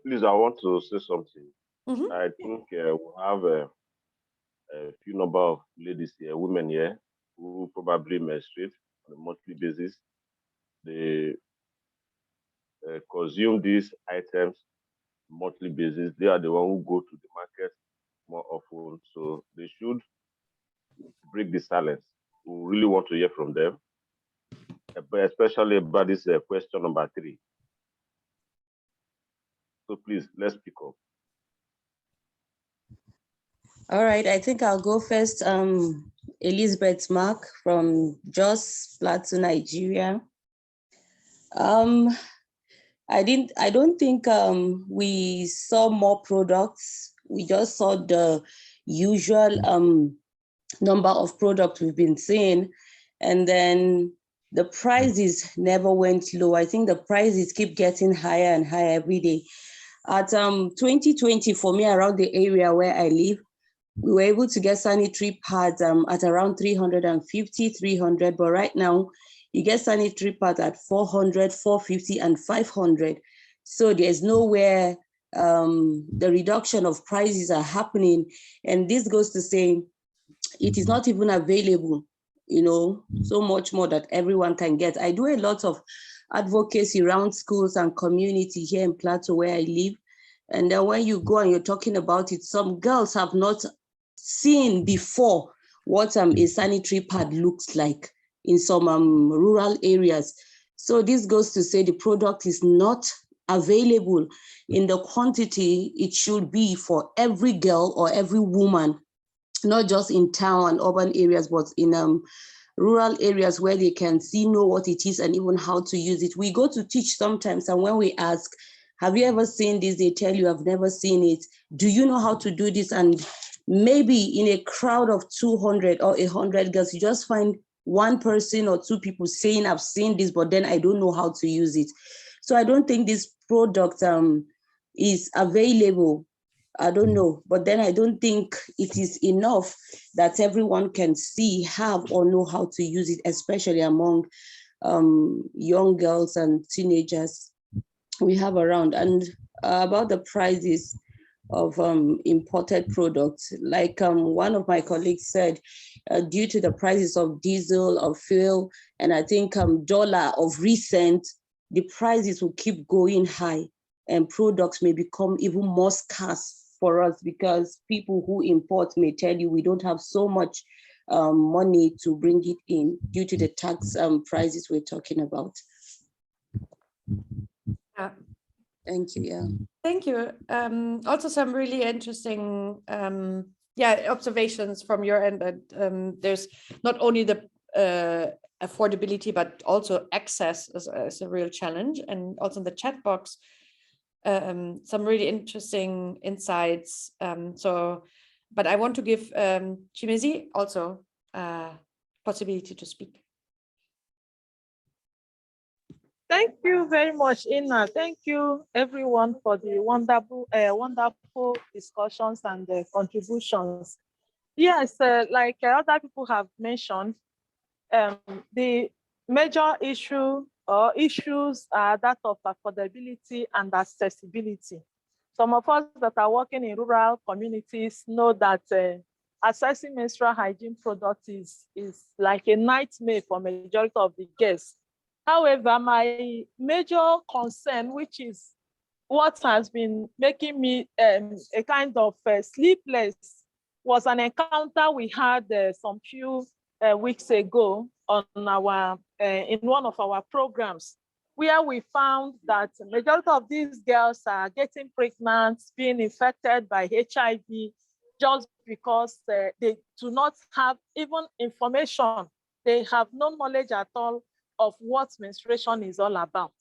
[SPEAKER 2] Please, I want to say something. I think we have a few number of ladies here, women here, who probably menstruate on a monthly basis. They consume these items monthly basis. They are the ones who go to the market more often, so they should break the silence. We really want to hear from them, but especially about this question number 3. So please, let's pick up.
[SPEAKER 14] All right, I think I'll go first. Elizabeth Mark from Jos Plateau, Nigeria. I don't think we saw more products. We just saw the usual number of products we've been seeing, and then the prices never went low. I think the prices keep getting higher and higher every day. At 2020, for me, around the area where I live, we were able to get sanitary pads at around 350, 300, but right now you get sanitary pads at 400, 450, and 500. So there's nowhere the reduction of prices are happening. And this goes to say it is not even available, you know, so much more that everyone can get. I do a lot of advocacy around schools and community here in Plateau where I live. And then when you go and you're talking about it, some girls have not seen before what a sanitary pad looks like in some rural areas. So this goes to say the product is not available in the quantity it should be for every girl or every woman, not just in town and urban areas, but in rural areas where they can know what it is and even how to use it. We go to teach sometimes, and when we ask, have you ever seen this? They tell you, I've never seen it. Do you know how to do this? And maybe in a crowd of 200 or 100 girls, you just find one person or two people saying, I've seen this, but then I don't know how to use it. So I don't think this product is available. I don't know, but then I don't think it is enough that everyone can see, have, or know how to use it, especially among young girls and teenagers we have around. And about the prices of imported products, like one of my colleagues said, due to the prices of diesel, of fuel, and I think dollar of recent, the prices will keep going high and products may become even more scarce for us, because people who import may tell you we don't have so much money to bring it in due to the tax prices we're talking about.
[SPEAKER 4] Yeah.
[SPEAKER 14] Thank you. Yeah.
[SPEAKER 4] Thank you. Also some really interesting observations from your end that there's not only the affordability, but also access is a real challenge. And also in the chat box, some really interesting insights. But I want to give Chimezi also possibility to speak.
[SPEAKER 6] Thank you very much, Ina. Thank you, everyone, for the wonderful discussions and the contributions. Yes, like other people have mentioned, the major issue or issues are that of affordability and accessibility. Some of us that are working in rural communities know that accessing menstrual hygiene products is like a nightmare for majority of the guests. However, my major concern, which is what has been making me a kind of sleepless, was an encounter we had some few weeks ago on our in one of our programs, where we found that the majority of these girls are getting pregnant, being infected by HIV, just because they do not have even information. They have no knowledge at all of what menstruation is all about.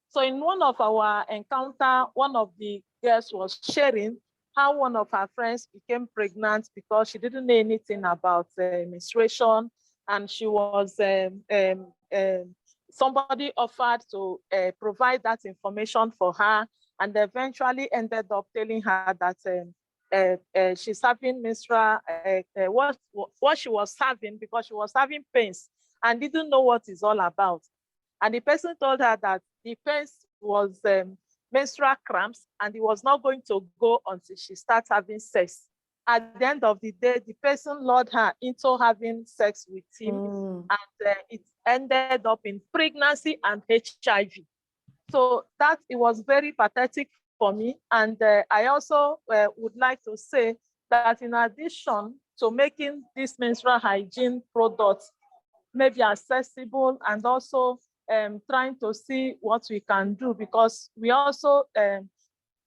[SPEAKER 6] So in one of our encounter, one of the girls was sharing how one of her friends became pregnant because she didn't know anything about menstruation, and she was somebody offered to provide that information for her, and eventually ended up telling her that she's having menstrual, what she was having, because she was having pains and didn't know what it's all about. And the person told her that the pains was menstrual cramps, and it was not going to go until she starts having sex. At the end of the day, the person lured her into having sex with him, and it ended up in pregnancy and HIV. So that it was very pathetic for me. And I also would like to say that in addition to making these menstrual hygiene products maybe accessible, and also trying to see what we can do, because we also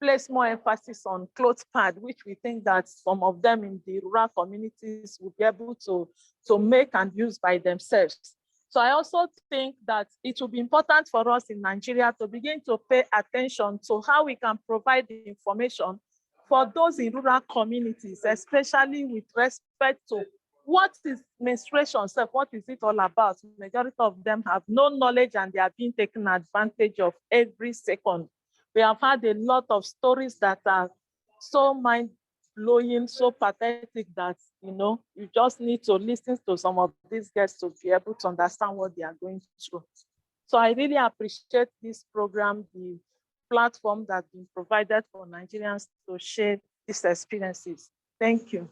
[SPEAKER 6] place more emphasis on cloth pad, which we think that some of them in the rural communities will be able to make and use by themselves. So I also think that it will be important for us in Nigeria to begin to pay attention to how we can provide the information for those in rural communities, especially with respect to what is menstruation, what is it all about? The majority of them have no knowledge, and they are being taken advantage of every second. We have had a lot of stories that are so mind-blowing, so pathetic that, you just need to listen to some of these guests to be able to understand what they are going through. So I really appreciate this program, the platform that's been provided for Nigerians to share these experiences. Thank you.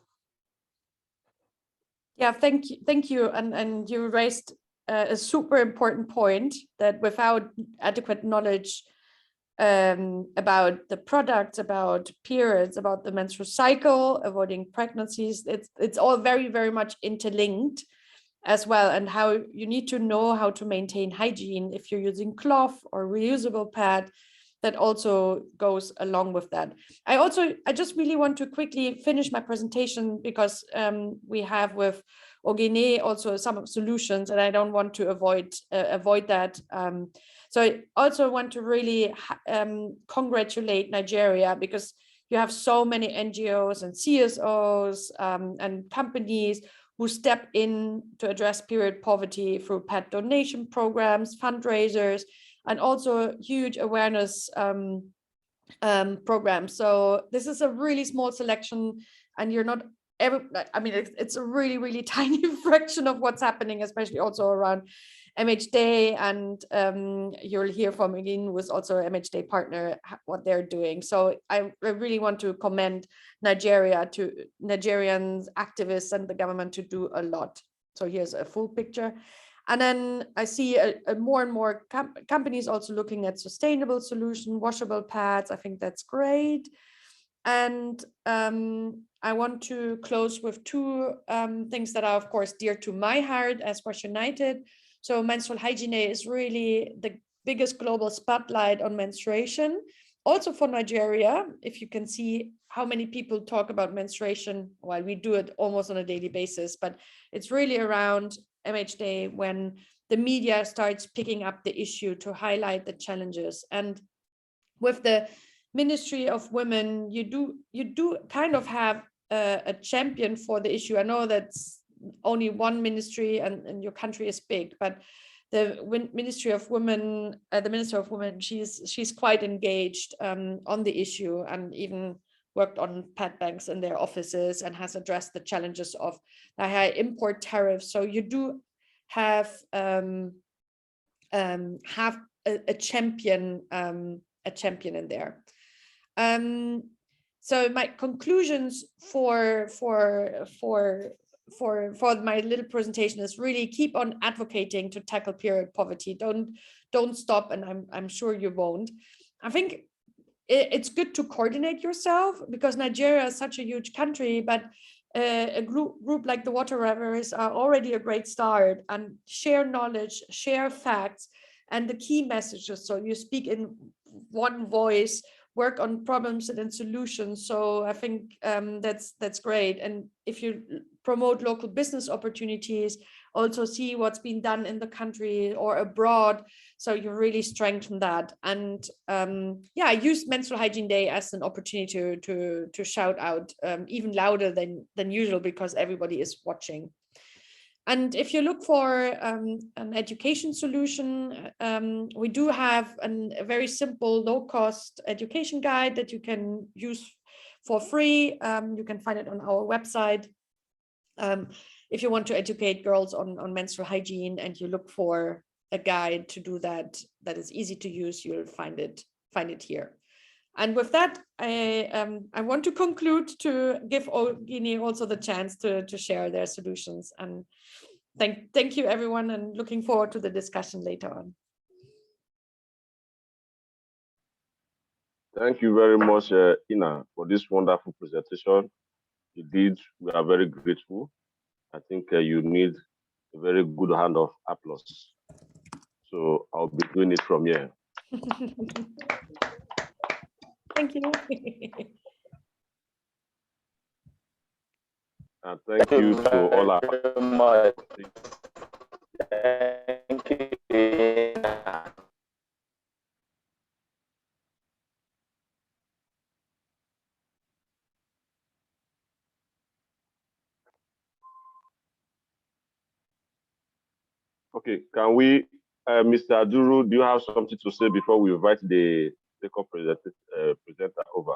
[SPEAKER 4] Yeah, thank you. And you raised a super important point that without adequate knowledge about the products, about periods, about the menstrual cycle, avoiding pregnancies, it's all very, very much interlinked as well, and how you need to know how to maintain hygiene if you're using cloth or reusable pad. That also goes along with that. I just really want to quickly finish my presentation, because we have with Ogene also some solutions, and I don't want to avoid that. So I also want to really congratulate Nigeria, because you have so many NGOs and CSOs and companies who step in to address period poverty through pad donation programs, fundraisers, and also huge awareness programs. So this is a really small selection, and you're not I mean, it's a really, really tiny fraction of what's happening, especially also around MH Day, and you'll hear from again was also MH Day partner what they're doing. So I really want to commend Nigerians, activists, and the government to do a lot. So here's a full picture. And then I see more and more companies also looking at sustainable solution, washable pads. I think that's great. And I want to close with two things that are, of course, dear to my heart as Wash United. So menstrual hygiene is really the biggest global spotlight on menstruation, also for Nigeria. If you can see how many people talk about menstruation, well, we do it almost on a daily basis, but it's really around MH Day when the media starts picking up the issue to highlight the challenges. And with the Ministry of Women, you do kind of have a champion for the issue. I know that's only one ministry and your country is big, but the Ministry of Women, the Minister of Women, she's quite engaged on the issue, and even worked on pad banks in their offices, and has addressed the challenges of the high import tariffs. So you do have a champion in there. So my conclusions for my little presentation is really keep on advocating to tackle period poverty. Don't stop, and I'm sure you won't. I think it's good to coordinate yourself, because Nigeria is such a huge country, but a group like the Water Ravers are already a great start, and share knowledge, share facts, and the key messages. So you speak in one voice, work on problems and solutions. So I think that's great. And if you promote local business opportunities, also see what's been done in the country or abroad. So you really strengthen that. And yeah, I use Menstrual Hygiene Day as an opportunity to shout out even louder than usual, because everybody is watching. And if you look for an education solution, we do have a very simple, low-cost education guide that you can use for free. You can find it on our website. If you want to educate girls on menstrual hygiene, and you look for a guide to do that is easy to use, you'll find it here. And with that, I want to conclude to give Guinea also the chance to share their solutions. And thank you, everyone, and looking forward to the discussion later on.
[SPEAKER 2] Thank you very much, Ina, for this wonderful presentation. Indeed, we are very grateful. I think you need a very good hand of applause. So I'll be doing it from here.
[SPEAKER 4] Thank you.
[SPEAKER 2] And thank you to all our
[SPEAKER 15] Thank you.
[SPEAKER 2] Okay, can we, Mr. Aduru, do you have something to say before we invite the second presenter over?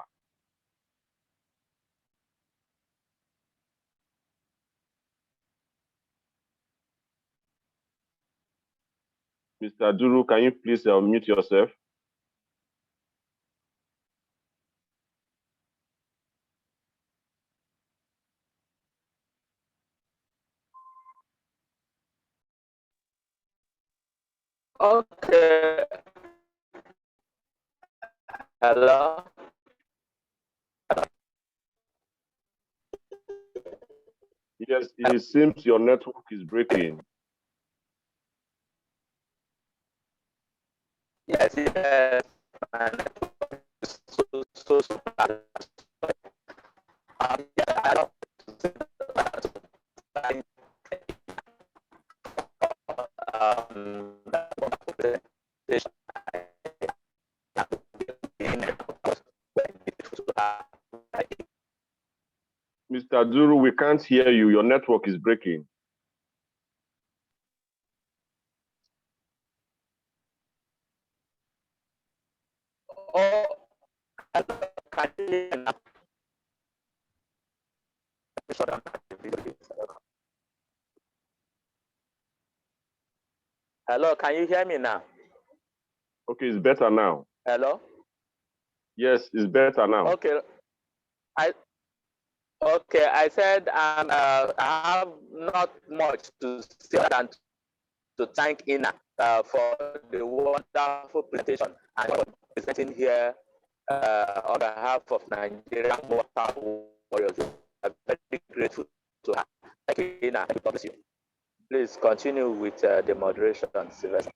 [SPEAKER 2] Mr. Aduru, can you please unmute yourself?
[SPEAKER 15] Okay. Hello.
[SPEAKER 2] Yes, it seems your network is breaking.
[SPEAKER 15] Yes, yes. So bad. Yeah, I don't.
[SPEAKER 2] Mr. Duru, we can't hear you. Your network is breaking.
[SPEAKER 15] Oh, can you hear now? Hello, can you hear me now?
[SPEAKER 2] Okay, it's better now.
[SPEAKER 15] Hello?
[SPEAKER 2] Yes, it's better now.
[SPEAKER 15] Okay. I said I have not much to say than to thank Ina for the wonderful presentation and for presenting here on behalf of Nigerian Water Warriors. I'm very grateful to her. Thank you, Ina. Thank you, God bless you. Please continue with the moderation, Sylvester.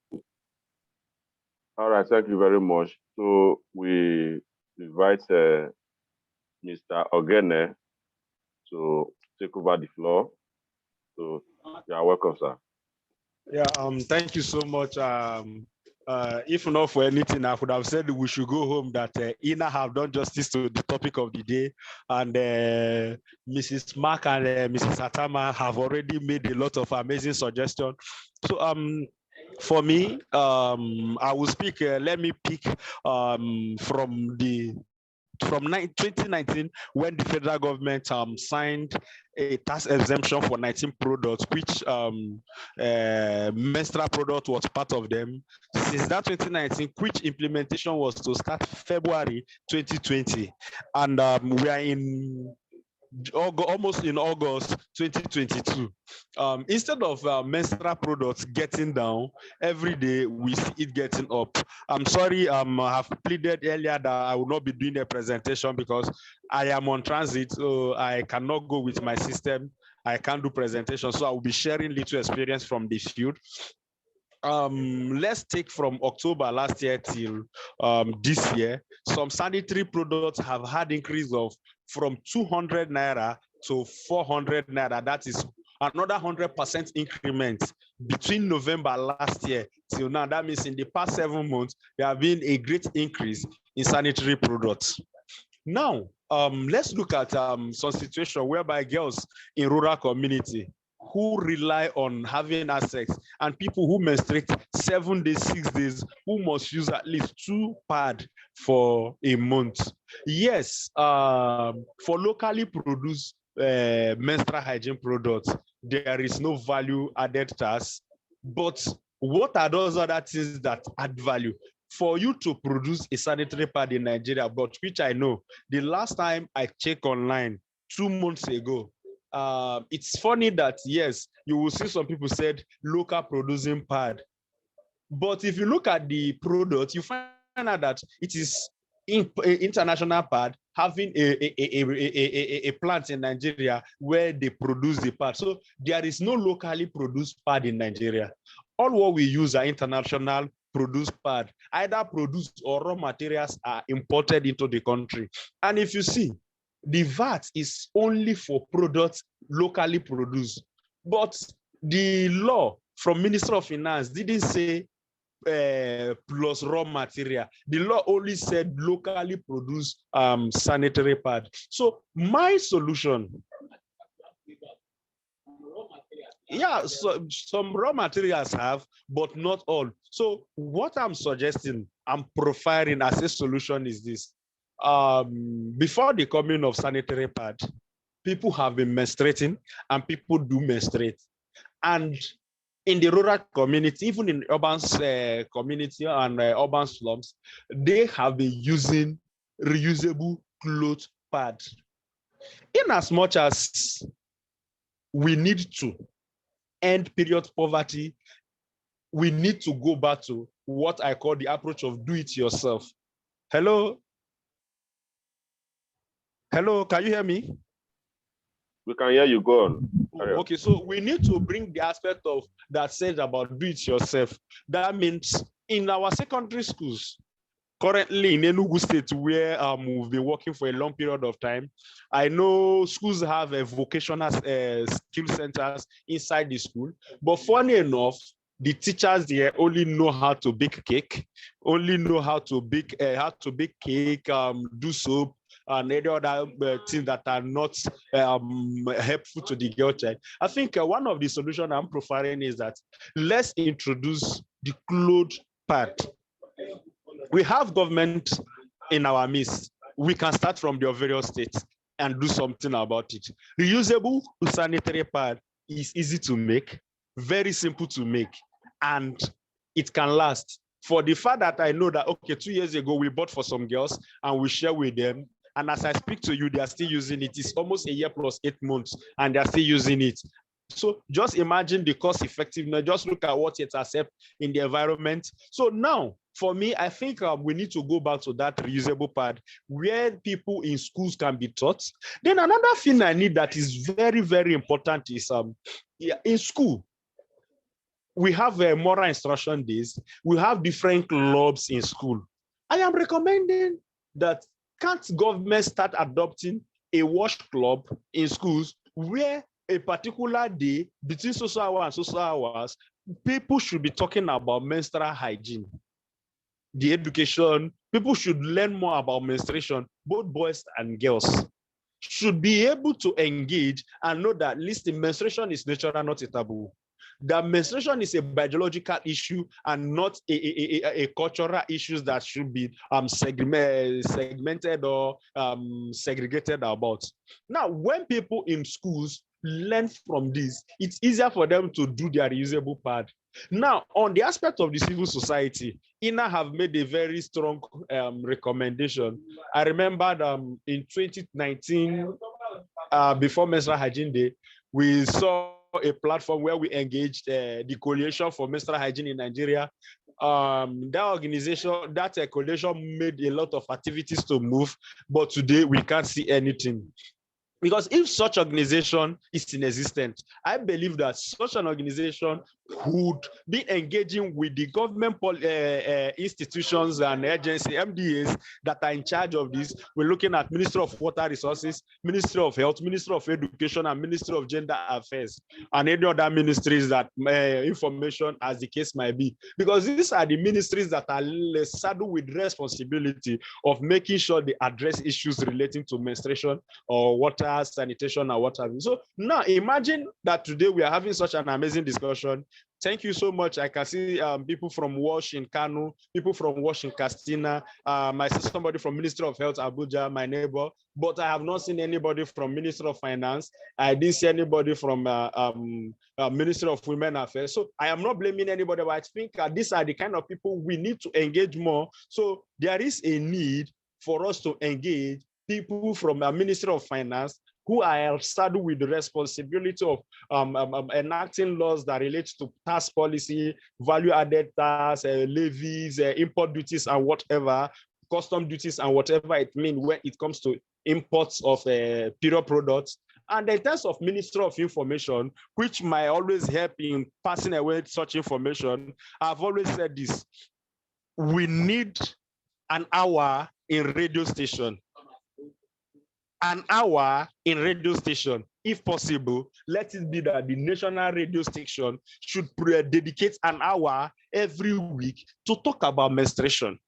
[SPEAKER 2] All right, thank you very much. So we invite Mr. Ogene to take over the floor. So you are welcome, sir.
[SPEAKER 3] Yeah, thank you so much. If not for anything, I would have said we should go home, that Ina have done justice to the topic of the day, and Mrs. Mark and Mrs. Atama have already made a lot of amazing suggestions. So for me, I will speak, let me pick from 2019, when the federal government signed a tax exemption for 19 products, which menstrual product was part of them. Since that 2019, which implementation was to start February 2020, and we are in almost in August 2022. Instead of menstrual products getting down, every day we see it getting up. I'm sorry, I have pleaded earlier that I will not be doing a presentation because I am on transit, so I cannot go with my system. I can't do presentation, so I will be sharing little experience from the field. Let's take from October last year till this year. Some sanitary products have had increase of from 200 naira to 400 naira. That is another 100% increment between November last year till now. That means in the past 7 months, there have been a great increase in sanitary products. Now, let's look at some situation whereby girls in rural community who rely on having access, and people who menstruate 7 days, 6 days, who must use at least 2 pads for a month. Yes, for locally produced menstrual hygiene products, there is no value added tax. But what are those other things that add value? For you to produce a sanitary pad in Nigeria, but which I know, the last time I checked online 2 months ago, it's funny that, yes, you will see some people said local producing pad. But if you look at the product, you find out that it is international pad having a plant in Nigeria where they produce the pad. So there is no locally produced pad in Nigeria. All what we use are international produced pad. Either produced or raw materials are imported into the country. And if you see, the VAT is only for products locally produced. But the law from Minister of Finance didn't say plus raw material. The law only said locally produced sanitary pad. So my solution, yeah, so some raw materials have, but not all. So what I'm suggesting, I'm profiling as a solution is this. Before the coming of sanitary pad, people have been menstruating and people do menstruate. And in the rural community, even in urban community and urban slums, they have been using reusable cloth pads. In as much as we need to end period poverty, we need to go back to what I call the approach of do it yourself. Hello? Hello, can you hear me?
[SPEAKER 2] We can hear you. Go on.
[SPEAKER 3] Okay, so we need to bring the aspect of that said about do it yourself. That means in our secondary schools, currently in Enugu State, where we've been working for a long period of time, I know schools have a vocational skill centers inside the school, but funny enough, the teachers there only know how to bake cake, only know how to bake cake, do soap, and any other things that are not helpful to the girl child. I think one of the solutions I'm profiling is that let's introduce the clothes pad. We have government in our midst. We can start from the various states and do something about it. Reusable sanitary pad is easy to make, very simple to make, and it can last. For the fact that I know that, okay, 2 years ago, we bought for some girls and we share with them. And as I speak to you, they are still using it. It's almost a year plus 8 months and they're still using it. So just imagine the cost effectiveness. Just look at what it accepts in the environment. So now, for me, I think we need to go back to that reusable pad where people in schools can be taught. Then another thing I need that is very, very important is in school, we have moral instruction days. We have different clubs in school. I am recommending that can't government start adopting a wash club in schools where a particular day between social hours and social hours, people should be talking about menstrual hygiene. The education, people should learn more about menstruation, both boys and girls should be able to engage and know that listen, menstruation is natural, not a taboo. That menstruation is a biological issue and not a cultural issue that should be segmented or segregated about. Now, when people in schools learn from this, it's easier for them to do their reusable pad. Now, on the aspect of the civil society, INA have made a very strong recommendation. I remember in 2019, before Menstrual Hygiene Day, we saw a platform where we engaged the Coalition for Menstrual Hygiene in Nigeria. That organization, that coalition made a lot of activities to move, but today we can't see anything. Because if such organization is inexistent, I believe that such an organization could be engaging with the government institutions and agencies, MDAs, that are in charge of this. We're looking at Ministry of Water Resources, Ministry of Health, Ministry of Education, and Ministry of Gender Affairs, and any other ministries that information as the case might be. Because these are the ministries that are saddled with responsibility of making sure they address issues relating to menstruation or water, sanitation, or what have you. So now imagine that today we are having such an amazing discussion. Thank you so much. I can see people from WASH in Kano, people from WASH in Castina. I see somebody from Ministry of Health, Abuja, my neighbor, but I have not seen anybody from Ministry of Finance. I didn't see anybody from Ministry of Women Affairs. So I am not blaming anybody, but I think these are the kind of people we need to engage more. So there is a need for us to engage people from the Ministry of Finance who are saddled with the responsibility of enacting laws that relate to tax policy, value-added tax, levies, import duties, and whatever, custom duties, and whatever it means when it comes to imports of period products. And in terms of Ministry of Information, which might always help in passing away such information, I've always said this: we need an hour in radio station. An hour in radio station, if possible. Let it be that the national radio station should dedicate an hour every week to talk about menstruation.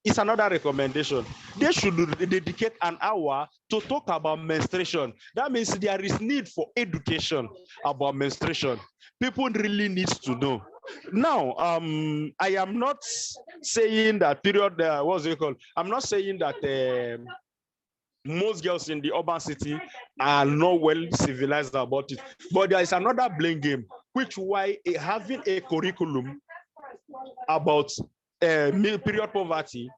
[SPEAKER 3] It's another recommendation. They should dedicate an hour to talk about menstruation. That means there is need for education about menstruation. People really need to know. Now, I am not saying that period, what's it called? I'm not saying that most girls in the urban city are not well civilized about it. But there is another blame game, which why having a curriculum about period poverty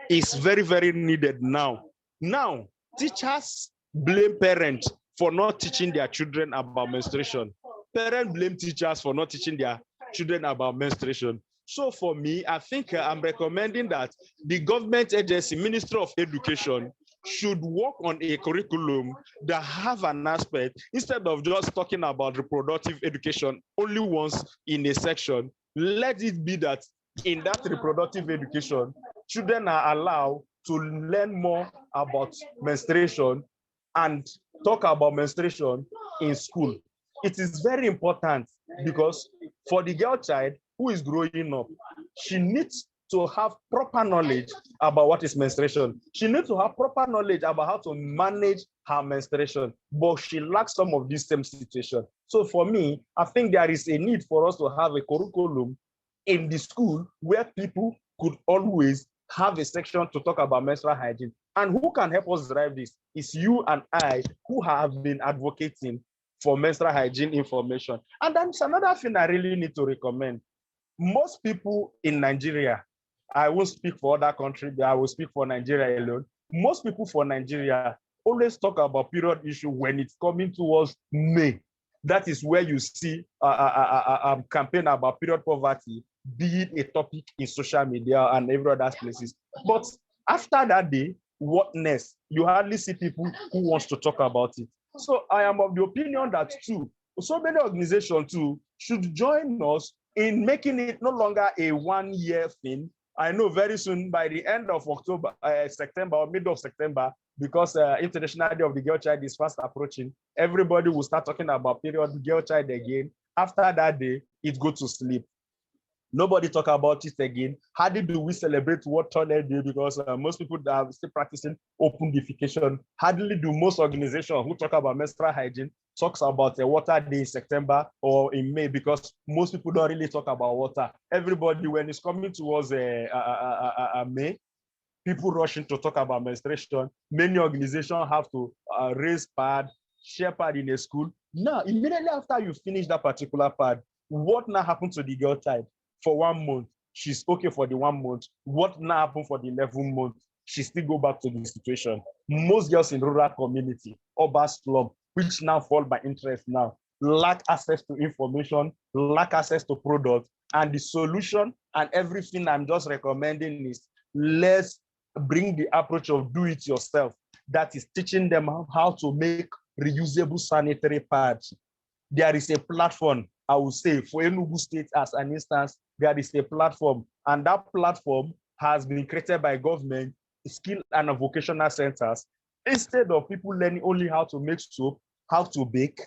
[SPEAKER 3] is very, very needed now. Now, teachers blame parents for not teaching their children about menstruation. Parents blame teachers for not teaching their children about menstruation. So for me, I think I'm recommending that the government agency, Ministry of Education, should work on a curriculum that have an aspect, instead of just talking about reproductive education only once in a section. Let it be that in that reproductive education, children are allowed to learn more about menstruation and talk about menstruation in school. It is very important because for the girl child who is growing up, she needs to have proper knowledge about what is menstruation. She needs to have proper knowledge about how to manage her menstruation, but she lacks some of these same situations. So for me, I think there is a need for us to have a curriculum in the school where people could always have a section to talk about menstrual hygiene. And who can help us drive this is you and I, who have been advocating for menstrual hygiene information. And that's another thing I really need to recommend. Most people in Nigeria, I won't speak for other countries, I will speak for Nigeria alone. Most people for Nigeria always talk about period issue when it's coming towards May. That is where you see a campaign about period poverty be it a topic in social media and every other places. But after that day, what next? You hardly see people who wants to talk about it. So I am of the opinion that too, so many organizations too should join us in making it no longer a one-year thing. I know very soon, by the end of October, September or mid of September, because International Day of the Girl Child is fast approaching, everybody will start talking about period girl child again. After that day, it goes to sleep. Nobody talk about it again. How do we celebrate World Toilet Day? Because most people are still practicing open defecation. Hardly do most organizations who talk about menstrual hygiene talks about a water day in September or in May, because most people don't really talk about water. Everybody, when it's coming towards May, people rushing to talk about menstruation. Many organizations have to raise pad, share pad in a school. Now, immediately after you finish that particular pad, what now happens to the girl child? For 1 month, she's okay for the 1 month. What now happen for the 11th month? She still go back to the situation. Most girls in rural community, urban slum, which now fall by interest now, lack access to information, lack access to products. And the solution and everything I'm just recommending is let's bring the approach of do it yourself. That is teaching them how to make reusable sanitary pads. There is a platform, I would say, for Enugu State as an instance, there is a platform, and that platform has been created by government, skill and vocational centers. Instead of people learning only how to make soap, how to bake,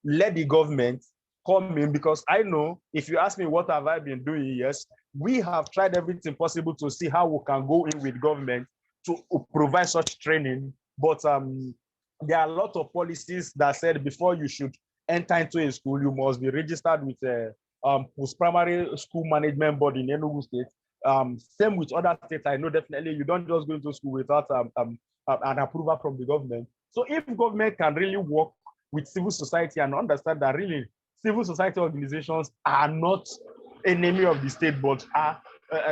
[SPEAKER 3] let the government come in, because I know if you ask me what have I been doing, yes, we have tried everything possible to see how we can go in with government to provide such training. But there are a lot of policies that said before you should enter into a school, you must be registered with a post-primary school management board in Enugu State. Same with other states. I know definitely you don't just go into school without an approval from the government. So if government can really work with civil society and understand that really civil society organizations are not enemy of the state, but are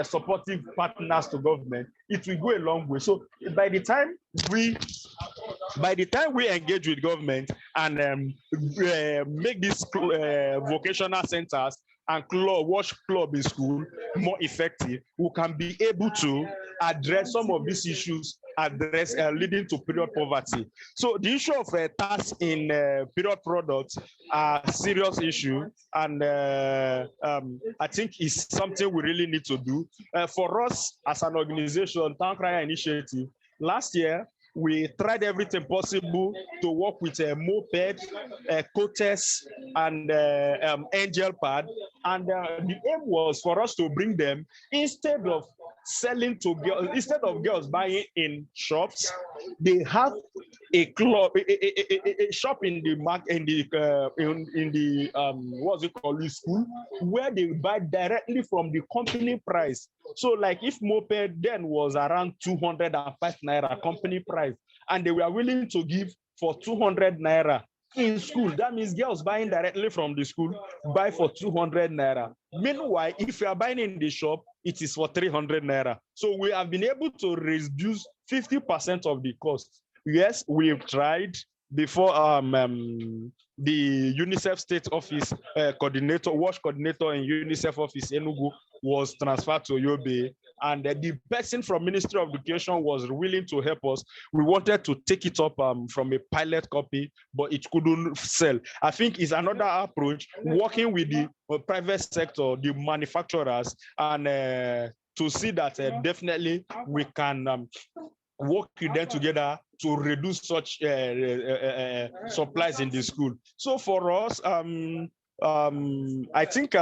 [SPEAKER 3] supportive partners to government, it will go a long way. So by the time we engage with government and make these vocational centers and wash club in school more effective, we can be able to address some of these issues leading to period poverty. So the issue of tax in period products are a serious issue, and I think it's something we really need to do. For us as an organization, Town Crier Initiative, last year, we tried everything possible to work with a Moped, Cotes, and Angel Pad. And the aim was for us to bring them, instead of selling to girls, instead of girls buying in shops, they have a club, a shop in the market, in the what's it called, school, where they buy directly from the company price. So like if Moped then was around 205 naira company price, and they were willing to give for 200 naira in school, that means girls buying directly from the school buy for 200 naira. Meanwhile, if you are buying in the shop, it is for 300 naira. So we have been able to reduce 50% of the cost. Yes, we've tried before the UNICEF State Office coordinator, WASH coordinator in UNICEF Office Enugu was transferred to Yobe, and the person from Ministry of Education was willing to help us. We wanted to take it up from a pilot copy, but it couldn't sell. I think it's another approach, working with the private sector, the manufacturers, and to see that definitely we can work with them together to reduce such supplies in the school. So for us, I think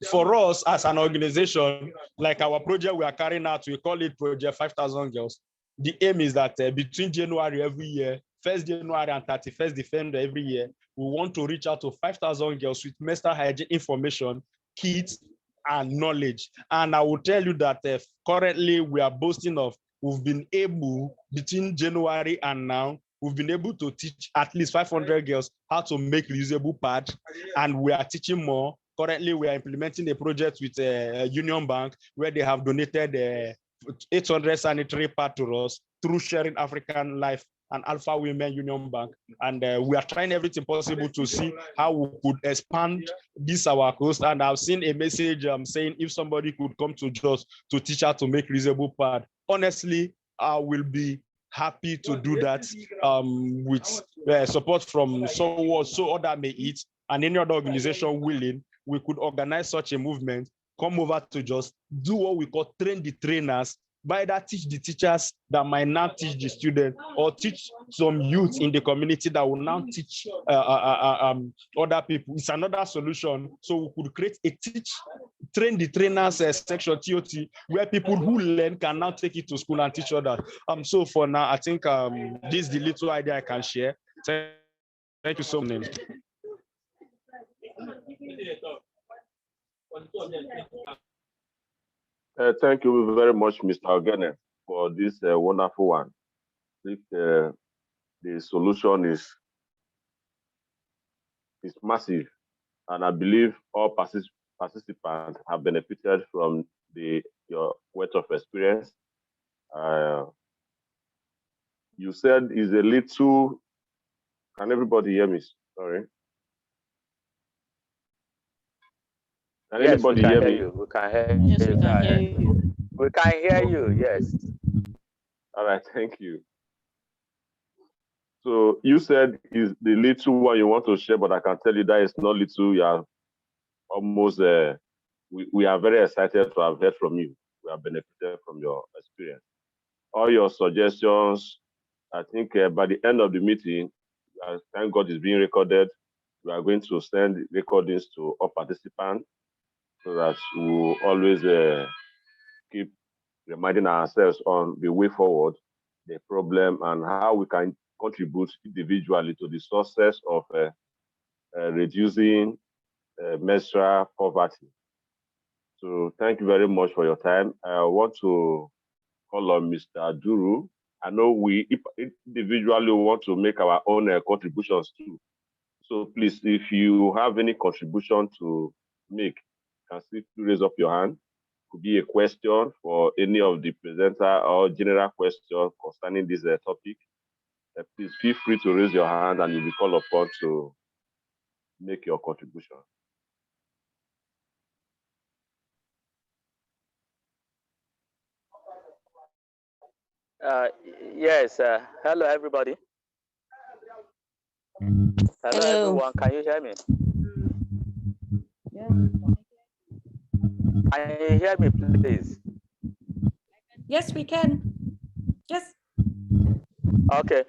[SPEAKER 3] for us as an organization, like our project we are carrying out, we call it Project 5,000 Girls. The aim is that between January every year, 1st January and 31st December every year, we want to reach out to 5,000 girls with menstrual hygiene information, kits, and knowledge. And I will tell you that currently we are boasting of, we've been able, between January and now, we've been able to teach at least 500 girls how to make reusable pads, and we are teaching more. Currently, we are implementing a project with Union Bank where they have donated 800 sanitary pads to us through Sharing African Life and Alpha Women Union Bank. And we are trying everything possible to see how we could expand this our course. And I've seen a message saying if somebody could come to Jos to teach how to make reusable pad. Honestly, I will be happy to do that with support from so other may eat and any other organization willing. We could organize such a movement, come over to just do what we call train the trainers, by that teach the teachers that might now teach the students, or teach some youth in the community that will now teach other people. It's another solution. So we could create a train the trainers section, TOT, where people who learn can now take it to school and teach others. So for now, I think this is the little idea I can share. Thank you so much.
[SPEAKER 2] Thank you very much, Mr. Ogene, for this wonderful one. I think the solution is massive, and I believe all participants have benefited from your wealth of experience. You said is a little. Can everybody hear me? Sorry. Can
[SPEAKER 15] Yes,
[SPEAKER 2] anybody
[SPEAKER 15] we can
[SPEAKER 2] hear
[SPEAKER 15] hear
[SPEAKER 2] me?
[SPEAKER 15] you. We can hear you.
[SPEAKER 14] Yes, we can hear you.
[SPEAKER 15] We can hear you, yes.
[SPEAKER 2] All right, thank you. So you said is the little one you want to share, but I can tell you that it's not little. You are almost, we are very excited to have heard from you. We have benefited from your experience. All your suggestions, I think by the end of the meeting, thank God it's being recorded. We are going to send recordings to all participants so that we will always keep reminding ourselves on the way forward, the problem, and how we can contribute individually to the success of reducing menstrual poverty. So thank you very much for your time. I want to call on Mr. Duru. I know we individually want to make our own contributions too. So please, if you have any contribution to make, you can still raise up your hand. Could be a question for any of the presenter or general question concerning this topic. Please feel free to raise your hand and you'll be called upon to make your contribution.
[SPEAKER 15] Yes, hello everybody. Hello everyone, can you hear me? Can you hear me, please?
[SPEAKER 4] Yes, we can. Yes.
[SPEAKER 15] Okay.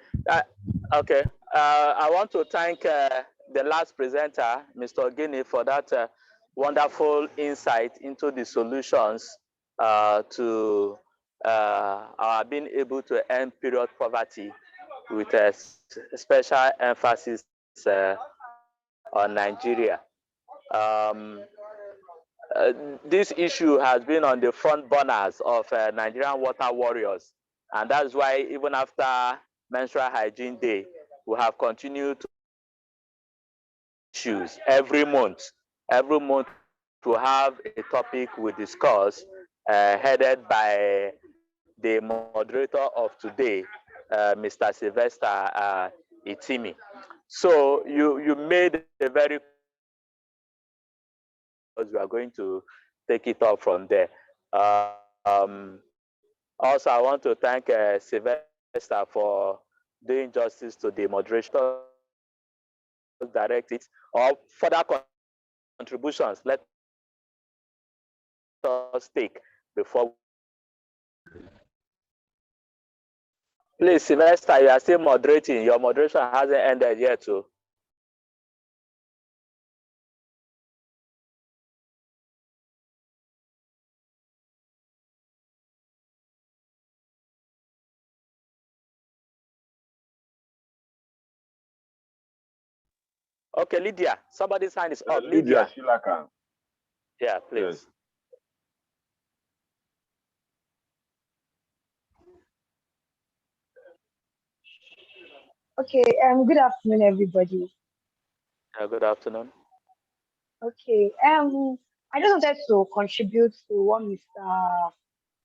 [SPEAKER 15] Okay. I want to thank the last presenter, Mr. Ogene, for that wonderful insight into the solutions to our being able to end period poverty, with a special emphasis on Nigeria. This issue has been on the front burners of Nigerian water warriors, and that's why even after Menstrual Hygiene Day, we have continued to issues every month to have a topic we discuss, headed by the moderator of today, Mr. Sylvester Itimi. So you made a very, we are going to take it up from there. Also, I want to thank Sylvester for doing justice to the moderation directives or further contributions. Let us take before. Please, Sylvester, you are still moderating. Your moderation hasn't ended yet, too. Okay, Lydia, somebody's hand is up.
[SPEAKER 2] Lydia Shilaka.
[SPEAKER 15] Yeah, please.
[SPEAKER 2] Yes.
[SPEAKER 12] Okay, good afternoon, everybody.
[SPEAKER 15] Good afternoon.
[SPEAKER 12] Okay, I just wanted to contribute to what Mr.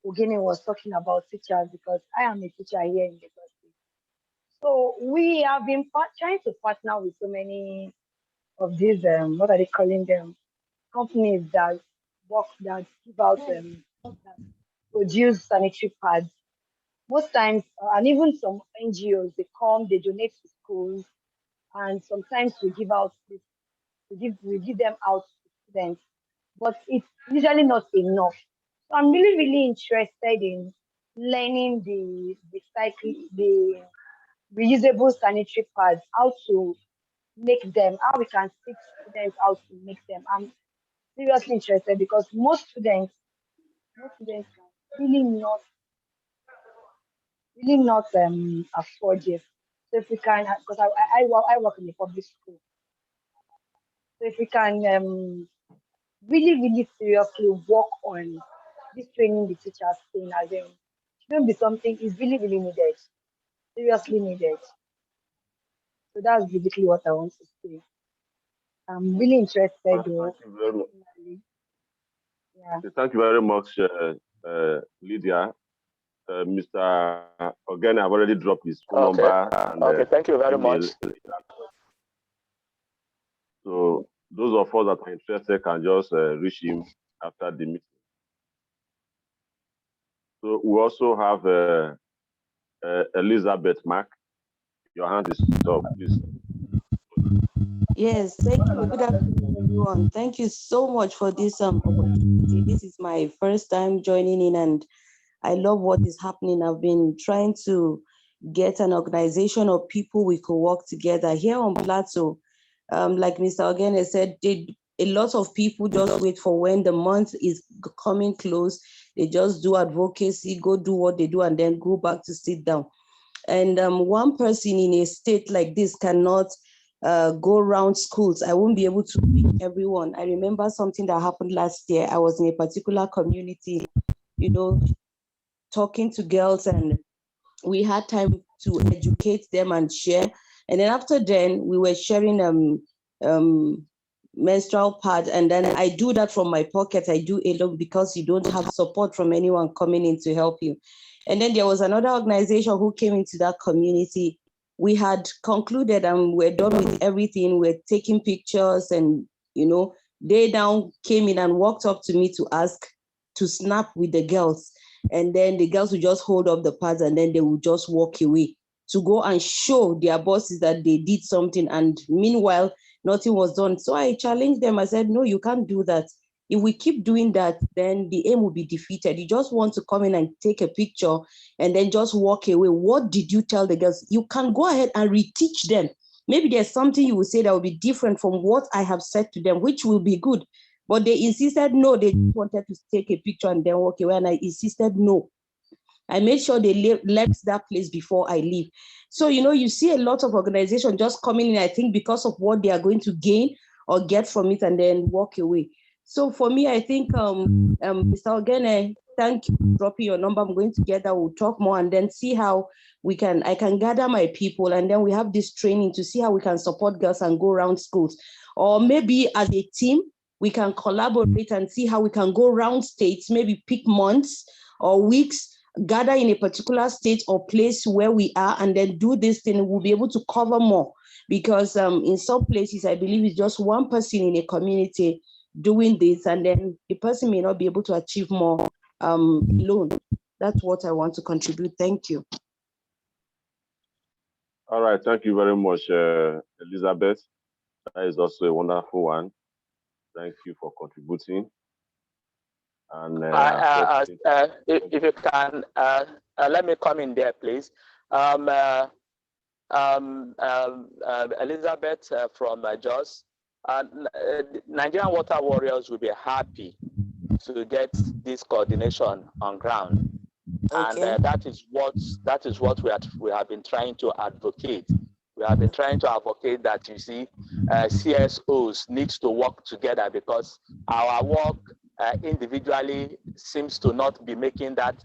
[SPEAKER 12] Ogene was talking about teachers, because I am a teacher here in Lagos State. So we have been trying to partner with so many of these, what are they calling them, companies that give out, that produce sanitary pads. Most times, and even some NGOs, they come, they donate to schools, and sometimes we give out this, we give them out to students, but it's usually not enough. So I'm really, really interested in learning the reusable sanitary pads, how to make them, how we can teach students how to make them. I'm seriously interested because most students can really not afford it. So if we can, because I work in a public school, so if we can really, really seriously work on this training the teachers thing, as in, it shouldn't be something is really, really needed, seriously needed. So that's basically what I want to say. I'm really interested though.
[SPEAKER 2] Thank you very much.
[SPEAKER 12] Yeah.
[SPEAKER 2] Thank you very much, Lydia. Mr. Ogene, I've already dropped his phone number. And,
[SPEAKER 15] okay, thank you very
[SPEAKER 2] email.
[SPEAKER 15] much.
[SPEAKER 2] So those of us that are interested can just reach him after the meeting. So we also have Elizabeth Mack. Your hand is up, please.
[SPEAKER 14] Yes, thank you. Good afternoon, everyone. Thank you so much for this opportunity. This is my first time joining in, and I love what is happening. I've been trying to get an organization of people we could work together here on Plateau. Like Mr. Ogene said, a lot of people just wait for when the month is coming close. They just do advocacy, go do what they do, and then go back to sit down. And one person in a state like this cannot go around schools. I won't be able to reach everyone. I remember something that happened last year. I was in a particular community, talking to girls, and we had time to educate them and share. And then after then, we were sharing menstrual pad, and then I do that from my pocket. I do alone because you don't have support from anyone coming in to help you. And then there was another organization who came into that community. We had concluded and we're done with everything. We're taking pictures, and they now came in and walked up to me to ask to snap with the girls. And then the girls would just hold up the pads, and then they would just walk away to go and show their bosses that they did something. And meanwhile, nothing was done. So I challenged them. I said, no, you can't do that. If we keep doing that, then the aim will be defeated. You just want to come in and take a picture and then just walk away. What did you tell the girls? You can go ahead and reteach them. Maybe there's something you will say that will be different from what I have said to them, which will be good. But they insisted no, they wanted to take a picture and then walk away. And I insisted no. I made sure they left that place before I leave. So, you see a lot of organizations just coming in, I think, because of what they are going to gain or get from it and then walk away. So for me, I think, Mr. Ogene, thank you for dropping your number. I'm going together, we'll talk more and then see how I can gather my people, and then we have this training to see how we can support girls and go around schools. Or maybe as a team, we can collaborate and see how we can go around states, maybe pick months or weeks, gather in a particular state or place where we are, and then do this thing. We'll be able to cover more, because in some places, I believe it's just one person in a community doing this, and then the person may not be able to achieve more alone. That's what I want to contribute. Thank you.
[SPEAKER 2] All right, thank you very much, Elizabeth. That is also a wonderful one. Thank you for contributing. And
[SPEAKER 15] if you can, let me come in there, please. Elizabeth from Jos. Nigerian Water Warriors will be happy to get this coordination on ground, okay. And that is what we have been trying to advocate. We have been trying to advocate that, you see, CSOs needs to work together because our work individually seems to not be making that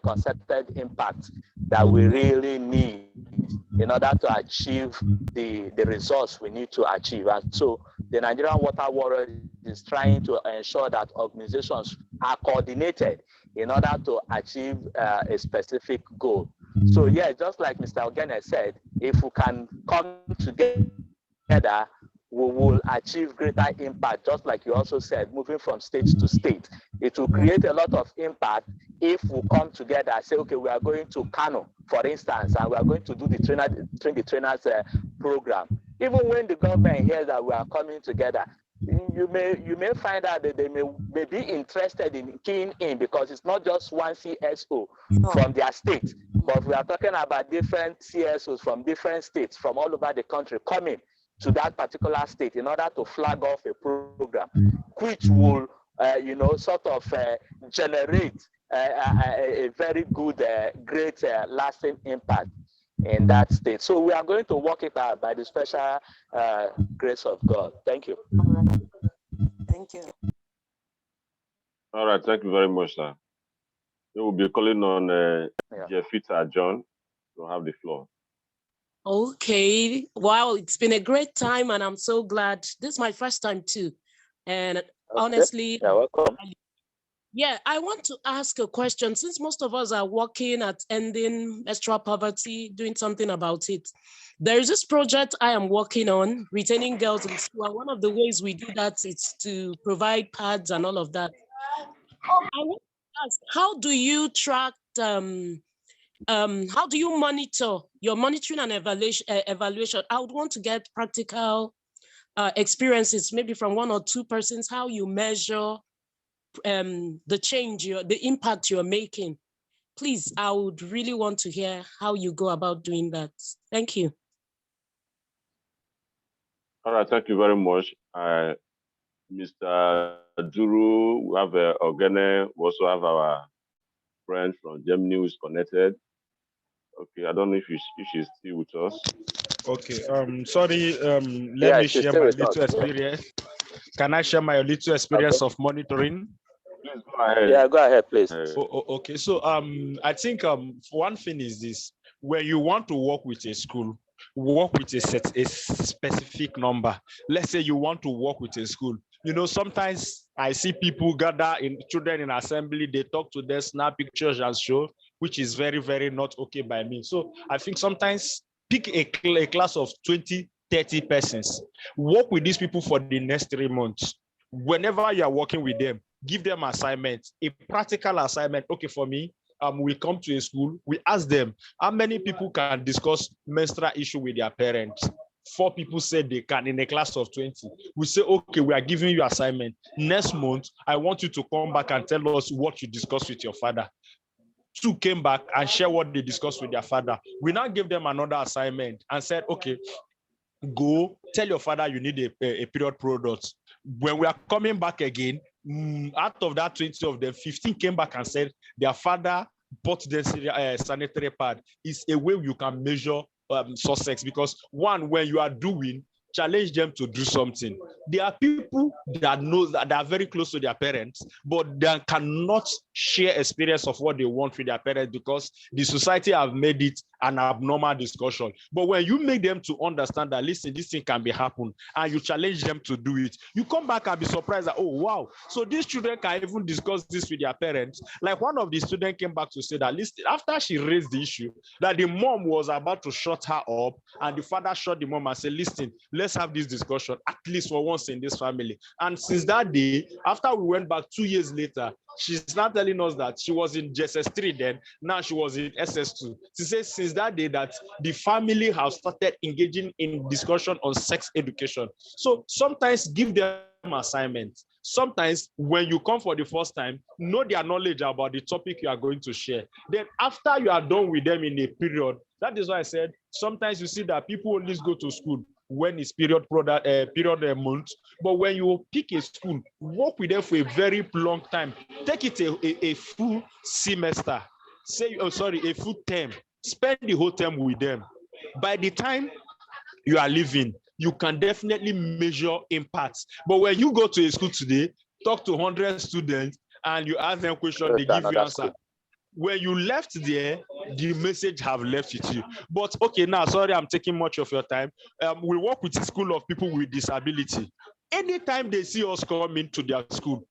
[SPEAKER 15] concerted impact that we really need in order to achieve the results we need to achieve. And so the Nigerian Water Warriors is trying to ensure that organizations are coordinated in order to achieve a specific goal. So yeah, just like Mr. Ogene said, if we can come together, we will achieve greater impact, just like you also said, moving from state to state. It will create a lot of impact if we come together and say, okay, we are going to Kano, for instance, and we are going to do the train the trainers program. Even when the government hears that we are coming together, you may find out that they may be interested in keying in, because it's not just one CSO from their state, but we are talking about different CSOs from different states from all over the country coming to that particular state in order to flag off a program, which will, sort of generate a very good, great, lasting impact in that state. So we are going to work it out by the special grace of God. Thank you.
[SPEAKER 16] Thank you.
[SPEAKER 2] All right, thank you very much, sir. We will be calling on Jeffita John to have the floor.
[SPEAKER 11] Okay. Wow, it's been a great time, and I'm so glad. This is my first time too. And honestly,
[SPEAKER 15] you're welcome.
[SPEAKER 11] Yeah, I want to ask a question. Since most of us are working at ending menstrual poverty, doing something about it, there is this project I am working on, retaining girls in school. And one of the ways we do that is to provide pads and all of that. I want to ask, how do you track, how do you monitor your monitoring and evaluation? I would want to get practical experiences, maybe from one or two persons, how you measure the change, the impact you're making. Please, I would really want to hear how you go about doing that. Thank you.
[SPEAKER 2] All right, thank you very much. Mr. Duru, we have Ogene, we also have our friend from Germany who is connected. Okay, I don't know if she's still with us.
[SPEAKER 3] Okay, sorry, let me share my little experience. Can I share my little experience of monitoring?
[SPEAKER 2] Please go ahead.
[SPEAKER 15] Yeah, go ahead, please.
[SPEAKER 3] Okay, so I think one thing is this: when you want to work with a school, work with a specific number. Let's say you want to work with a school. Sometimes I see people gather children in assembly, they talk to them, snap pictures and show, which is very, very not okay by me. So I think sometimes pick a class of 20, 30 persons, work with these people for the next 3 months. Whenever you are working with them, give them assignments, a practical assignment. Okay, for me, we come to a school, we ask them, how many people can discuss menstrual issue with their parents? 4 people said they can in a class of 20. We say, okay, we are giving you assignment. Next month, I want you to come back and tell us what you discussed with your father. 2 came back and share what they discussed with their father. We now gave them another assignment and said, okay, go tell your father you need a period product. When we are coming back again, out of that 20 of them, 15 came back and said their father bought them sanitary pad. It's a way you can measure success, because one, when you are doing, challenge them to do something. There are people that know that they are very close to their parents, but they cannot share experience of what they want with their parents because the society have made it an abnormal discussion. But when you make them to understand that, listen, this thing can be happen, and you challenge them to do it, you come back and be surprised that, oh, wow, so these children can even discuss this with their parents. Like one of the students came back to say that, listen, after she raised the issue, that the mom was about to shut her up, and the father shut the mom and said, listen, let's have this discussion, at least for once in this family. And since that day, after we went back 2 years later, she's not telling us that she was in JSS3 then, now she was in SS2. She says since that day that the family has started engaging in discussion on sex education. So sometimes give them assignments. Sometimes when you come for the first time, know their knowledge about the topic you are going to share. Then after you are done with them in a period, that is why I said, sometimes you see that people only go to school when it's period month, but when you pick a school, work with them for a very long time. Take it a full semester, a full term. Spend the whole term with them. By the time you are living, you can definitely measure impacts. But when you go to a school today, talk to 100 students, and you ask them questions, they give you answer. When you left there, the message have left with you. But okay, now, sorry, I'm taking much of your time. We work with a school of people with disability. Anytime they see us come into their school,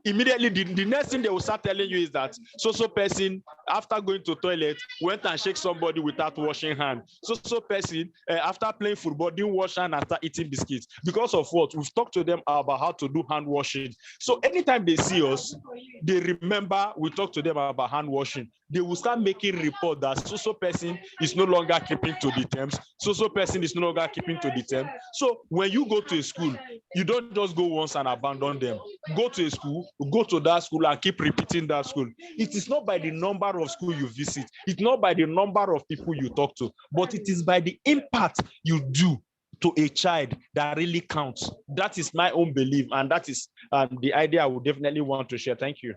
[SPEAKER 3] immediately the next thing they will start telling you is that so person, after going to toilet, went and shake somebody without washing hand. So person, after playing football, didn't wash hand and start eating biscuits. Because of what? We've talked to them about how to do hand washing. So anytime they see us, they remember we talked to them about hand washing. They will start making report that so person is no longer keeping to the terms. So person is no longer keeping to the term. So when you go to a school, you don't just go once and abandon them. Go to a school, go to that school and keep repeating that school. It is not by the number of schools you visit. It's not by the number of people you talk to, but it is by the impact you do to a child that really counts. That is my own belief, and that is the idea I would definitely want to share. Thank you.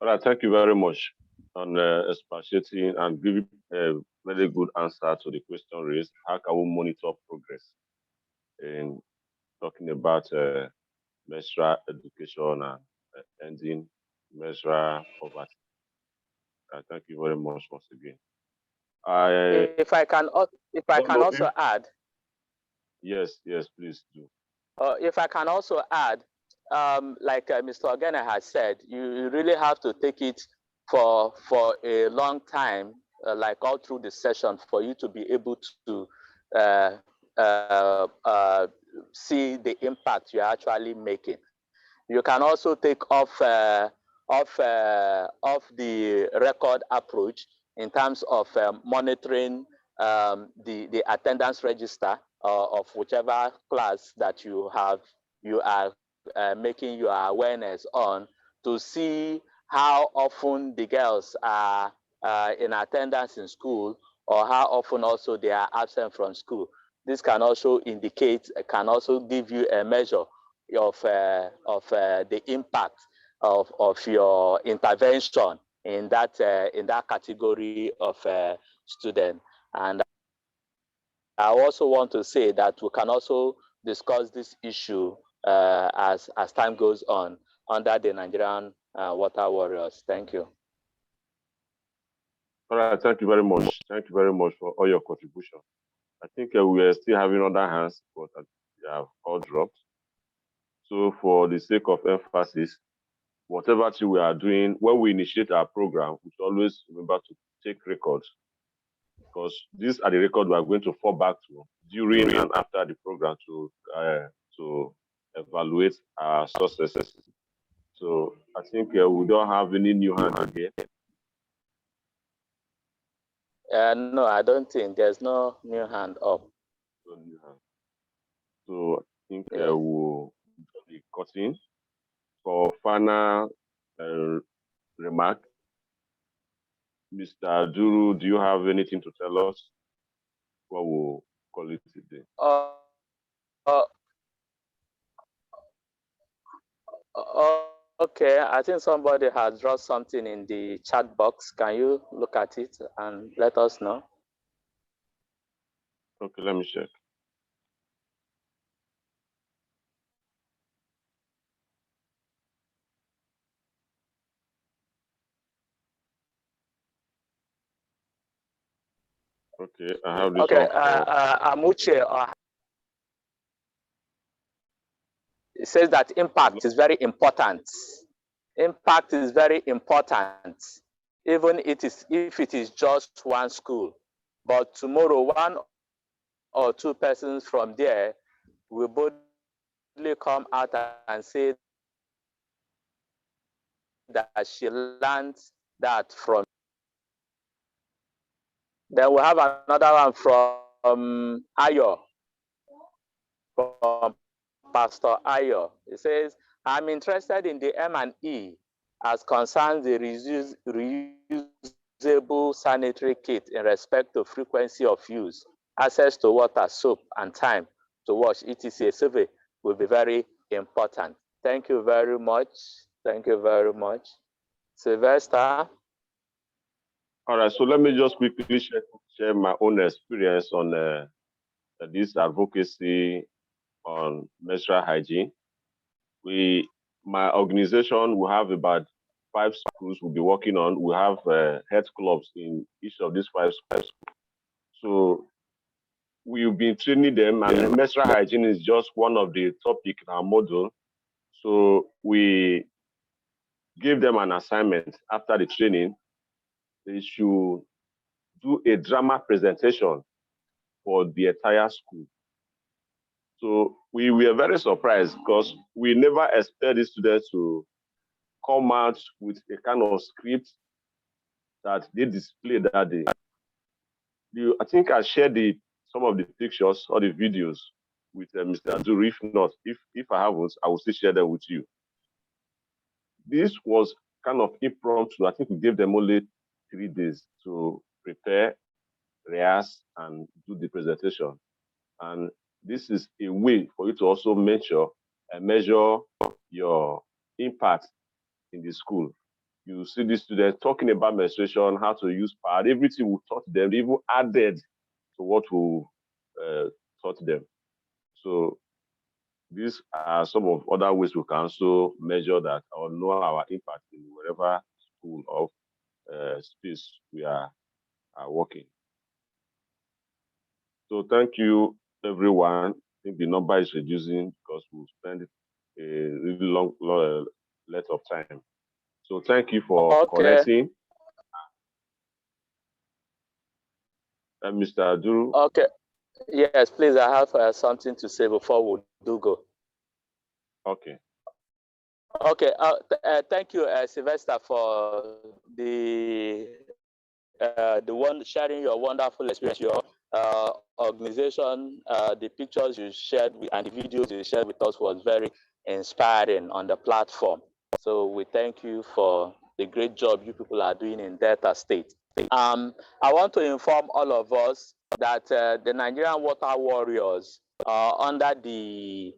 [SPEAKER 2] All right, thank you very much on expatiating and giving a very good answer to the question raised. How can we monitor progress in talking about menstrual education and ending menstrual poverty? Thank you very much once again.
[SPEAKER 15] If I can also add.
[SPEAKER 2] Yes, please do.
[SPEAKER 15] If I can also add, like Mr. Ogene has said, you really have to take it for a long time, like all through the session, for you to be able to see the impact you're actually making. You can also take off the record approach in terms of monitoring the attendance register of whichever class that you are making your awareness on, to see how often the girls are in attendance in school, or how often also they are absent from school. This can also give you a measure of the impact of your intervention in that category of student. And I also want to say that we can also discuss this issue as time goes on under the Nigerian Water Warriors. Thank you.
[SPEAKER 2] All right, thank you very much. Thank you very much for all your contribution. I think we are still having other hands, but they have all dropped. So for the sake of emphasis, whatever we are doing, when we initiate our program, we should always remember to take records, because these are the records we are going to fall back to during and after the program to evaluate our successes. So I think we don't have any new hands here.
[SPEAKER 15] No, I don't think there's no new hand up.
[SPEAKER 2] So I think we'll be cutting. For final remark, Mr. Duru, do you have anything to tell us? What we'll call it today?
[SPEAKER 15] Okay, I think somebody has dropped something in the chat box. Can you look at it and let us know?
[SPEAKER 2] Okay, let me check. Okay, I have this.
[SPEAKER 15] Okay, Amuche. It says that impact is very important. Impact is very important, even if it is just one school. But tomorrow, one or two persons from there will boldly come out and say that she learned that from. Then we have another one from Ayo, from Pastor Ayo. It says, I'm interested in the M&E as concerns the reusable sanitary kit in respect to frequency of use, access to water, soap, and time to wash, etc. A survey will be very important. Thank you very much. Thank you very much. Sylvester?
[SPEAKER 2] All right, so let me just quickly share my own experience on this advocacy on menstrual hygiene. My organization will have about 5 schools we'll be working on. We have health clubs in each of these 5 schools. So we'll be training them, and menstrual hygiene is just one of the topic in our module. So we give them an assignment after the training. They should do a drama presentation for the entire school. So we were very surprised because we never expect the students to come out with a kind of script that they displayed that day. I think I shared some of the pictures or the videos with Mr. Aduru. If not, if I haven't, I will still share them with you. This was kind of impromptu. I think we gave them only 3 days to prepare, rehearse, and do the presentation. And this is a way for you to also measure your impact in the school. You see the students talking about menstruation, how to use pad, everything we taught them, even added to what we taught them. So these are some of other ways we can also measure that or know our impact in whatever school or space we are working. So thank you, everyone. I think the number is reducing because we'll spend a really long length of time. So thank you for connecting. Mr. Aduru.
[SPEAKER 15] Okay. Yes, please. I have something to say before we do go.
[SPEAKER 2] Okay.
[SPEAKER 15] Okay. Thank you, Sylvester, for the one sharing your wonderful experience, your organization, the pictures you shared and the videos you shared with us was very inspiring on the platform. So we thank you for the great job you people are doing in Delta State. I want to inform all of us that the Nigerian Water Warriors under the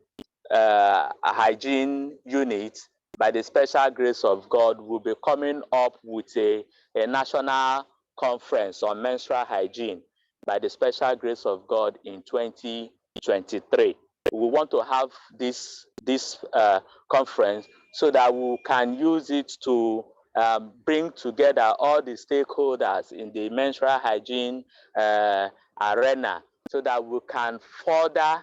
[SPEAKER 15] hygiene unit, by the special grace of God, will be coming up with a national conference on menstrual hygiene by the special grace of God in 2023. We want to have this conference so that we can use it to bring together all the stakeholders in the menstrual hygiene arena so that we can further,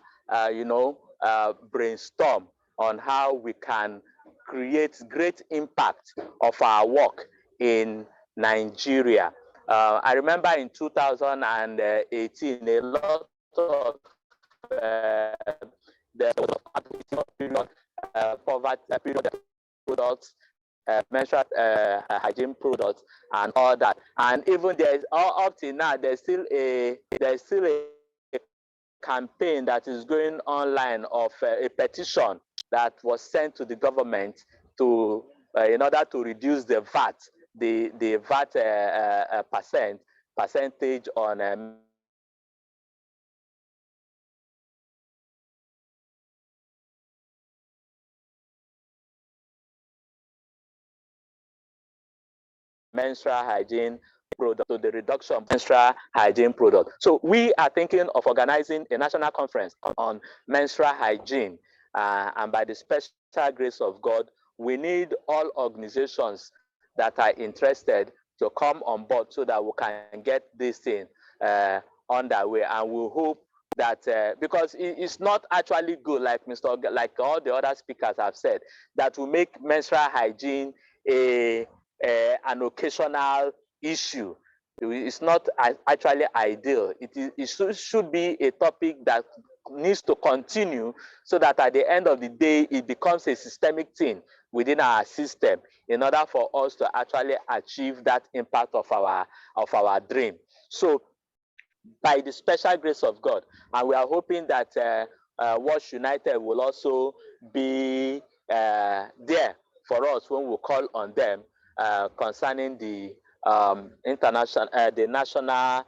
[SPEAKER 15] brainstorm on how we can create great impact of our work in Nigeria. I remember in 2018, a lot of there was a period, poverty period products, menstrual hygiene products, and all that. And even there's up to now, there's still a campaign that is going online of a petition that was sent to the government to in order to reduce the VAT, the VAT percentage on menstrual hygiene product, to the reduction of menstrual hygiene product. So we are thinking of organizing a national conference on menstrual hygiene, and by the special grace of God, we need all organizations that are interested to come on board so that we can get this thing underway. And we hope that because it's not actually good, like all the other speakers have said, that will make menstrual hygiene an occasional issue. It's not actually ideal. It should be a topic that needs to continue so that at the end of the day, it becomes a systemic thing within our system in order for us to actually achieve that impact of our dream. So by the special grace of God, and we are hoping that Watch United will also be there for us when we call on them concerning the national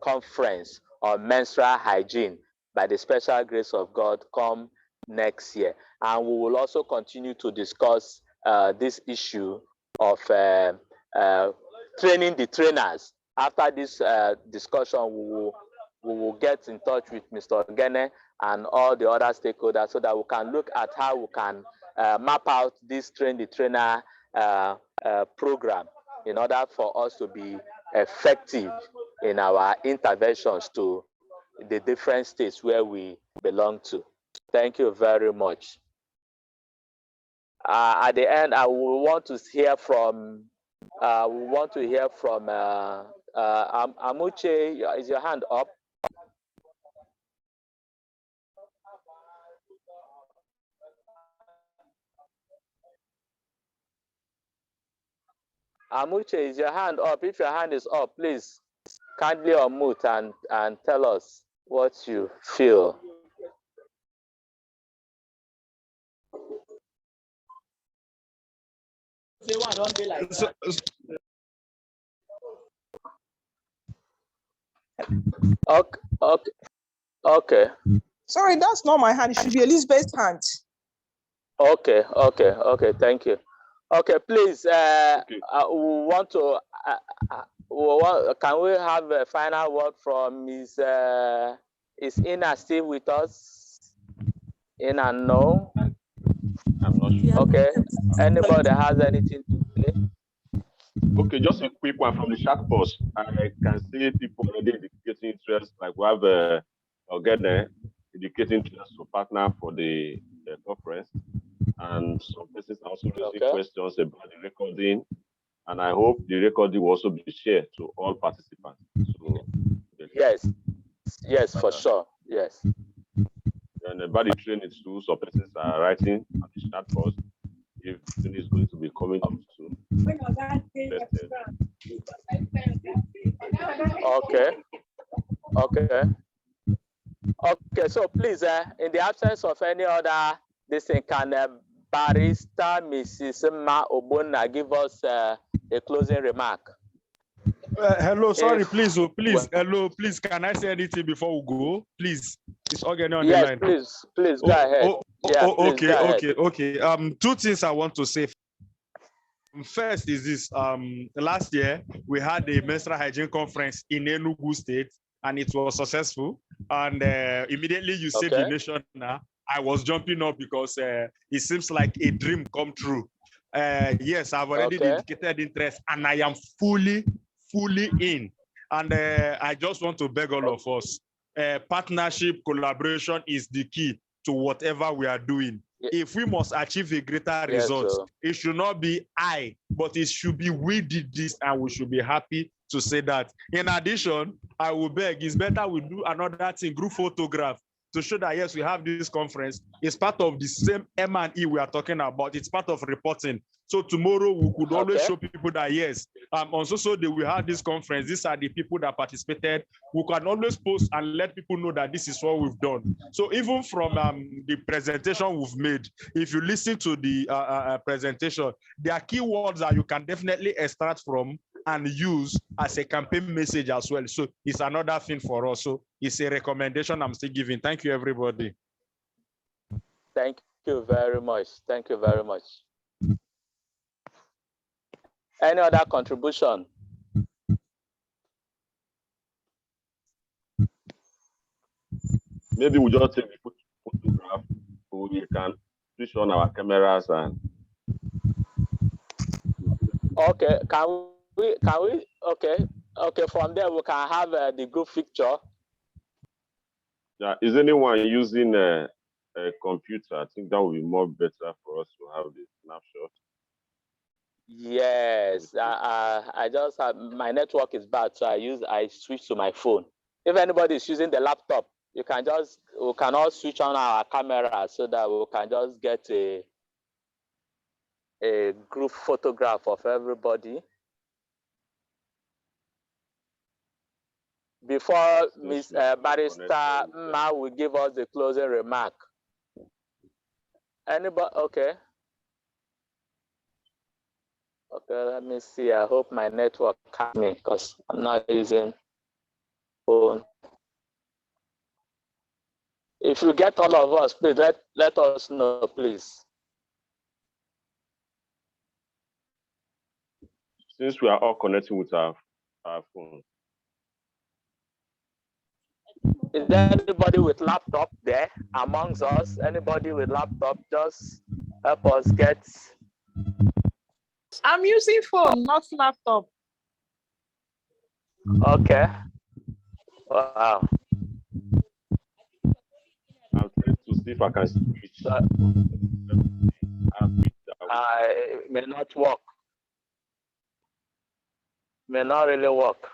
[SPEAKER 15] conference on menstrual hygiene by the special grace of God come next year. And we will also continue to discuss this issue of training the trainers. After this discussion, we will get in touch with Mr. Ogene and all the other stakeholders so that we can look at how we can map out this train the trainer program in order for us to be effective in our interventions to the different states where we belong to. Thank you very much. At the end, I will want to hear from Amuche. Is your hand up? Amuche, is your hand up? If your hand is up, please kindly unmute and tell us what you feel. Okay.
[SPEAKER 6] Sorry, that's not my hand. It should be Elizabeth's hand.
[SPEAKER 15] Okay. Thank you. Okay, please. We want to. Can we have a final word from Ms. Is Ina still with us? Ina, no.
[SPEAKER 2] I'm not sure.
[SPEAKER 15] Okay. Anybody has anything to say?
[SPEAKER 2] Okay, just a quick one from the chat box. I can see people already indicating interest, like we have Ogene indicating interest to partner for the conference, and some persons are also raising questions about the recording, and I hope the recording will also be shared to all participants. So,
[SPEAKER 15] yes, for sure, yes.
[SPEAKER 2] And about the training too, some persons are writing on the chat box if it is going to be coming up soon.
[SPEAKER 15] Okay, so please, in the absence of any other, can Barrister Mrs. Mma Ogbonna give us a closing remark?
[SPEAKER 3] Hello, sorry, please, hello, please, can I say anything before we go? Please, it's Ogene on the line.
[SPEAKER 15] Yes, please, go ahead.
[SPEAKER 3] Okay. Two things I want to say. First is this, last year, we had a menstrual hygiene conference in Enugu State, and it was successful. And immediately you saved the nation now. I was jumping up because it seems like a dream come true. Yes, I've already indicated interest, and I am fully in. And I just want to beg all of us, partnership, collaboration is the key to whatever we are doing. If we must achieve a greater result, it should not be I, but it should be we did this, and we should be happy to say that. In addition, I will beg, it's better we do another thing, group photograph, to show that yes, we have this conference. It's part of the same M&E we are talking about. It's part of reporting. So tomorrow we could always show people that yes, on social day we had this conference. These are the people that participated. We can always post and let people know that this is what we've done. So even from the presentation we've made, if you listen to the presentation, there are keywords that you can definitely extract from and use as a campaign message as well. So it's another thing for us. So it's a recommendation I'm still giving. Thank you, everybody.
[SPEAKER 15] Thank you very much. Thank you very much. Any other contribution?
[SPEAKER 2] Maybe we just take the photograph so we can switch on our cameras and.
[SPEAKER 15] Okay, can we? Okay. From there we can have the group picture.
[SPEAKER 2] Yeah, is anyone using a computer? I think that would be more better for us to have the snapshot.
[SPEAKER 15] Yes, I just have, my network is bad, so I switch to my phone. If anybody is using the laptop, we can all switch on our camera so that we can just get a group photograph of everybody. Before Ms. Barrister Mma will give us the closing remark. Anybody? Okay. Okay, let me see. I hope my network can me because I'm not using phone. If you get all of us, please let us know, please.
[SPEAKER 2] since we are all connecting with our phone.
[SPEAKER 15] Is there anybody with laptop there amongst us? Anybody with laptop? Just help us get.
[SPEAKER 6] I'm using phone, not laptop.
[SPEAKER 15] Okay. Wow.
[SPEAKER 2] I'm trying to see if I can switch.
[SPEAKER 15] I may not work. May not really work.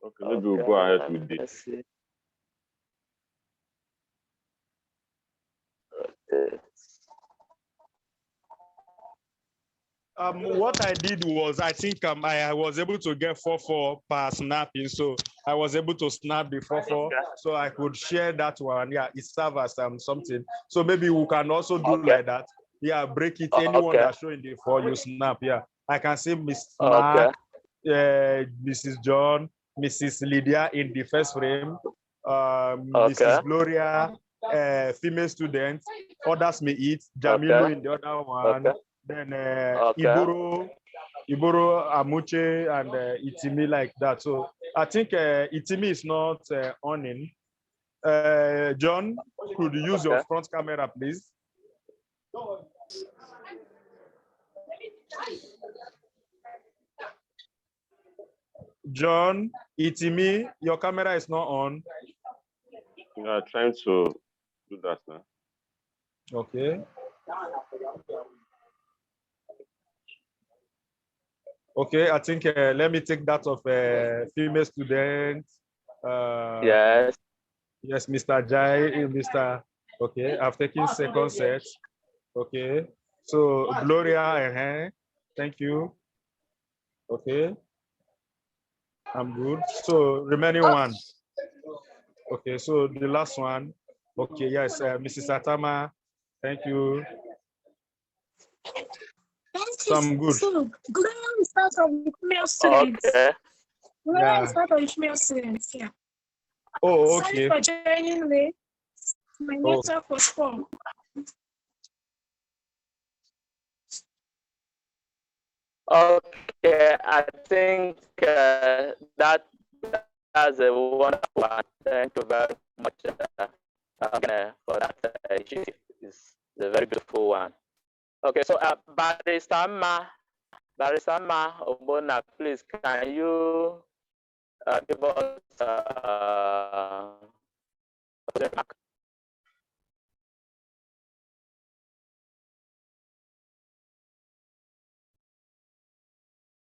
[SPEAKER 2] Okay, maybe we'll go ahead with this.
[SPEAKER 15] Let's see.
[SPEAKER 3] What I did was, I think I was able to get 4-4 per snapping. So I was able to snap the 4-4, so I could share that one. Yeah, it serves as something. So maybe we can also do like that. Yeah, break it. Anyone that's showing the 4, you snap. Yeah, I can see Miss Mark, Mrs. John, Mrs. Lydia in the first frame, Mrs. Gloria, female student. Others may eat. Jamilu in the other one. Then Iburo, Amuche, and Itimi like that. So I think Itimi is not on in. John, could you use your front camera, please? John, Itimi, your camera is not on.
[SPEAKER 2] We are trying to do that now.
[SPEAKER 3] Okay. Okay, I think let me take that of female student.
[SPEAKER 15] Yes.
[SPEAKER 3] Yes, Mr. Jai, Mr. Okay, I've taken second set. Okay, so Gloria, thank you. Okay, I'm good. So remaining one. Okay, so the last one. Okay, yes, Mrs. Atama, thank you. So I'm good.
[SPEAKER 17] So, Gloria is part of the female students.
[SPEAKER 15] Okay.
[SPEAKER 17] Gloria is part of the female students, yeah.
[SPEAKER 3] Oh, okay.
[SPEAKER 17] Sorry for joining late. My network was poor.
[SPEAKER 15] Okay, I think that's a wonderful one. Thank you very much for that initiative. It's a very beautiful one. Okay, so Barrister Ma Obona, please, can you give us